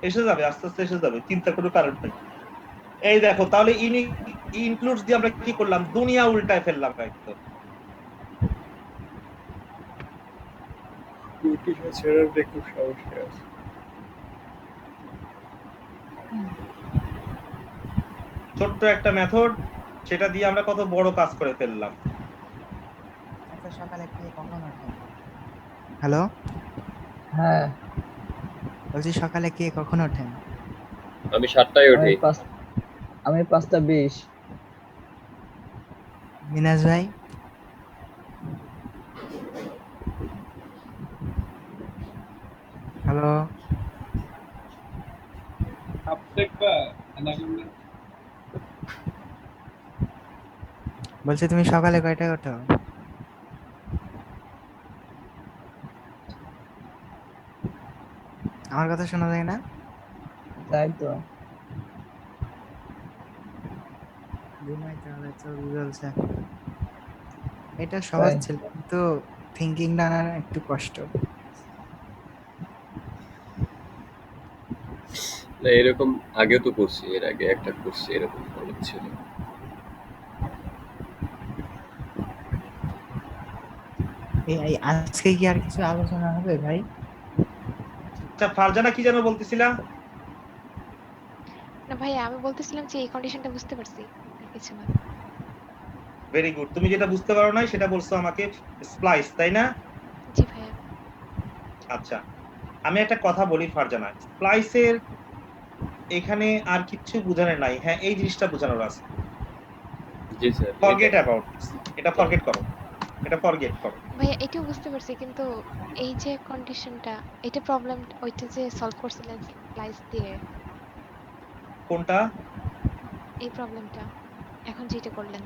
এসে যাবে, আস্তে আস্তে এসে যাবে, চিন্তা কোনো কারণ নেই। এই দেখো তাহলে ইউনিক ইনক্লুডস দিয়ে আমরা কি করলাম? দুনিয়া উল্টায় ফেললাম একদম। কন্ডিশন সেট আপ নিয়ে খুব সমস্যা আছে। ছোট্ট একটা মেথড, সেটা দিয়ে আমরা কত বড় কাজ করে ফেললাম। আচ্ছা সকালে কে কখন ওঠেন? হ্যালো, হ্যাঁ বলছি সকালে কে কখন ওঠেন? আমি 7টায় উঠি। আমি 5টা 20। মিনাজ ভাই? হ্যালো, বলছি তুমি সকালে কয়টায় ওঠো? আমার কথা শোনা যায় না? তাই তো। ঘুমাইতে হবে চলছে। এটা সহজ তাই। ছিল কিন্তু থিঙ্কিংটা না একটু কষ্ট। না এরকম আগেও তো করছি, এর আগে একটা করছি এরকম অনেক ছিল। এই আজকে কি আর কিছু আলোচনা হবে ভাই? আচ্ছা ফারজানা কি যেন বলতেছিলা? না ভাইয়া, আমি বলতেছিলাম যে এই কন্ডিশনটা বুঝতে পারছি, আর কিছু না। Very good. তুমি যেটা বুঝতে পারো নাই সেটা বলছো আমাকে স্প্লাইস, তাই না? জি ভাইয়া। আচ্ছা আমি একটা কথা বলি ফারজানা, স্প্লাইসের এখানে আর কিছু বোঝানোর নাই। হ্যাঁ এই জিনিসটা বোঝানোর আছে। জি স্যার। ফরগেট অ্যাবাউট, এটা ফরগেট করো, এটা ফরগেট করো। ভাইয়া এটাও বুঝতে পারছি, কিন্তু এই যে কন্ডিশনটা, এটা প্রবলেম, ওইটা যে সলভ করছিলেন স্প্লাইস দিয়ে, কোনটা? এই প্রবলেমটা এখন যেটা করলেন।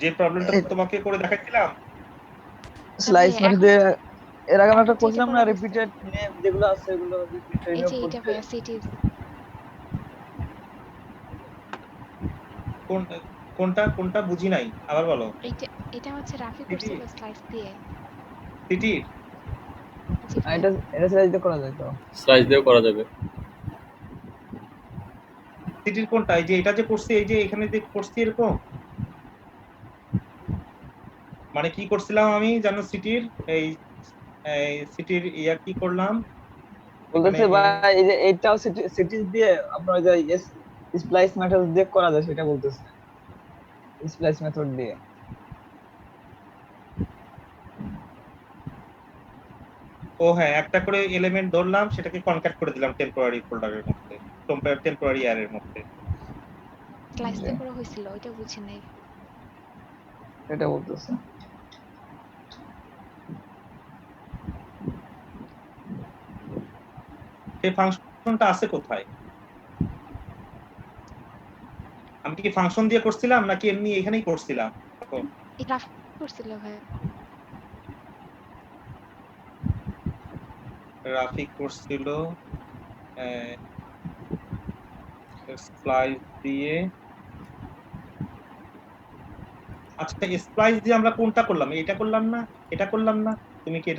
যে প্রবলেমটা তোমাকে করে দেখাচ্ছিলাম। স্লাইস ভাইয়া, মেথড দিয়ে এর আগে আমরা এখন একটা করছিলাম যেটা না, করা হয়েছে, রিপিটেড নেম যেগুলো আছে এগুলো রিপিট এই রিমুভ যে এটা করতে। ভাইয়া সিটিজ, কোন কোনটা কোনটা বুঝি নাই, আবার বলো। এইটা এটা হচ্ছে রাফি সিটি করছিল স্লাইস দিয়ে। সিটির জি ভাইয়া। এটা এটা স্লাইস দিয়ে করা যায় তো। স্লাইস দিয়েও করা যাবে। সিটির কোনটা? এই যে এটা যে করছি, এই যে এখানে যে করছি এরকম, মানে কি করছিলাম আমি জানো সিটির? এই সিটির ইয়া কি করলাম এখানে? বলতেছে ভাই এই যে এইটাও সিটিজ দিয়ে আপনার ওই যে স্প্লাইস মেথড দিয়ে করা যায় সেটা বলতেছে, স্প্লাইস মেথড দিয়ে। ও হ্যাঁ, একটা করে এলিমেন্ট ধরলাম, সেটাকে কনক্যাট করে দিলাম টেম্পোরারি ফোল্ডারের মধ্যে, টেম্পোরারি অ্যারের মধ্যে। স্লাইস দিয়ে করা হয়েছিল, ওইটা বুঝি নাই। এটা বলতেছে। সেই ফাংশনটা আছে কোথায়? আমি কি ফাংশন দিয়ে করছিলাম নাকি এমনি এখানেই করছিলাম? এটা রাফি করছিল ভাইয়া। রাফি করছিল স্প্লাইস দিয়ে। আচ্ছা স্প্লাইস দিয়ে আমরা কোনটা করলাম? এটা করলাম না, এটা করলাম না? তুমি কি এটা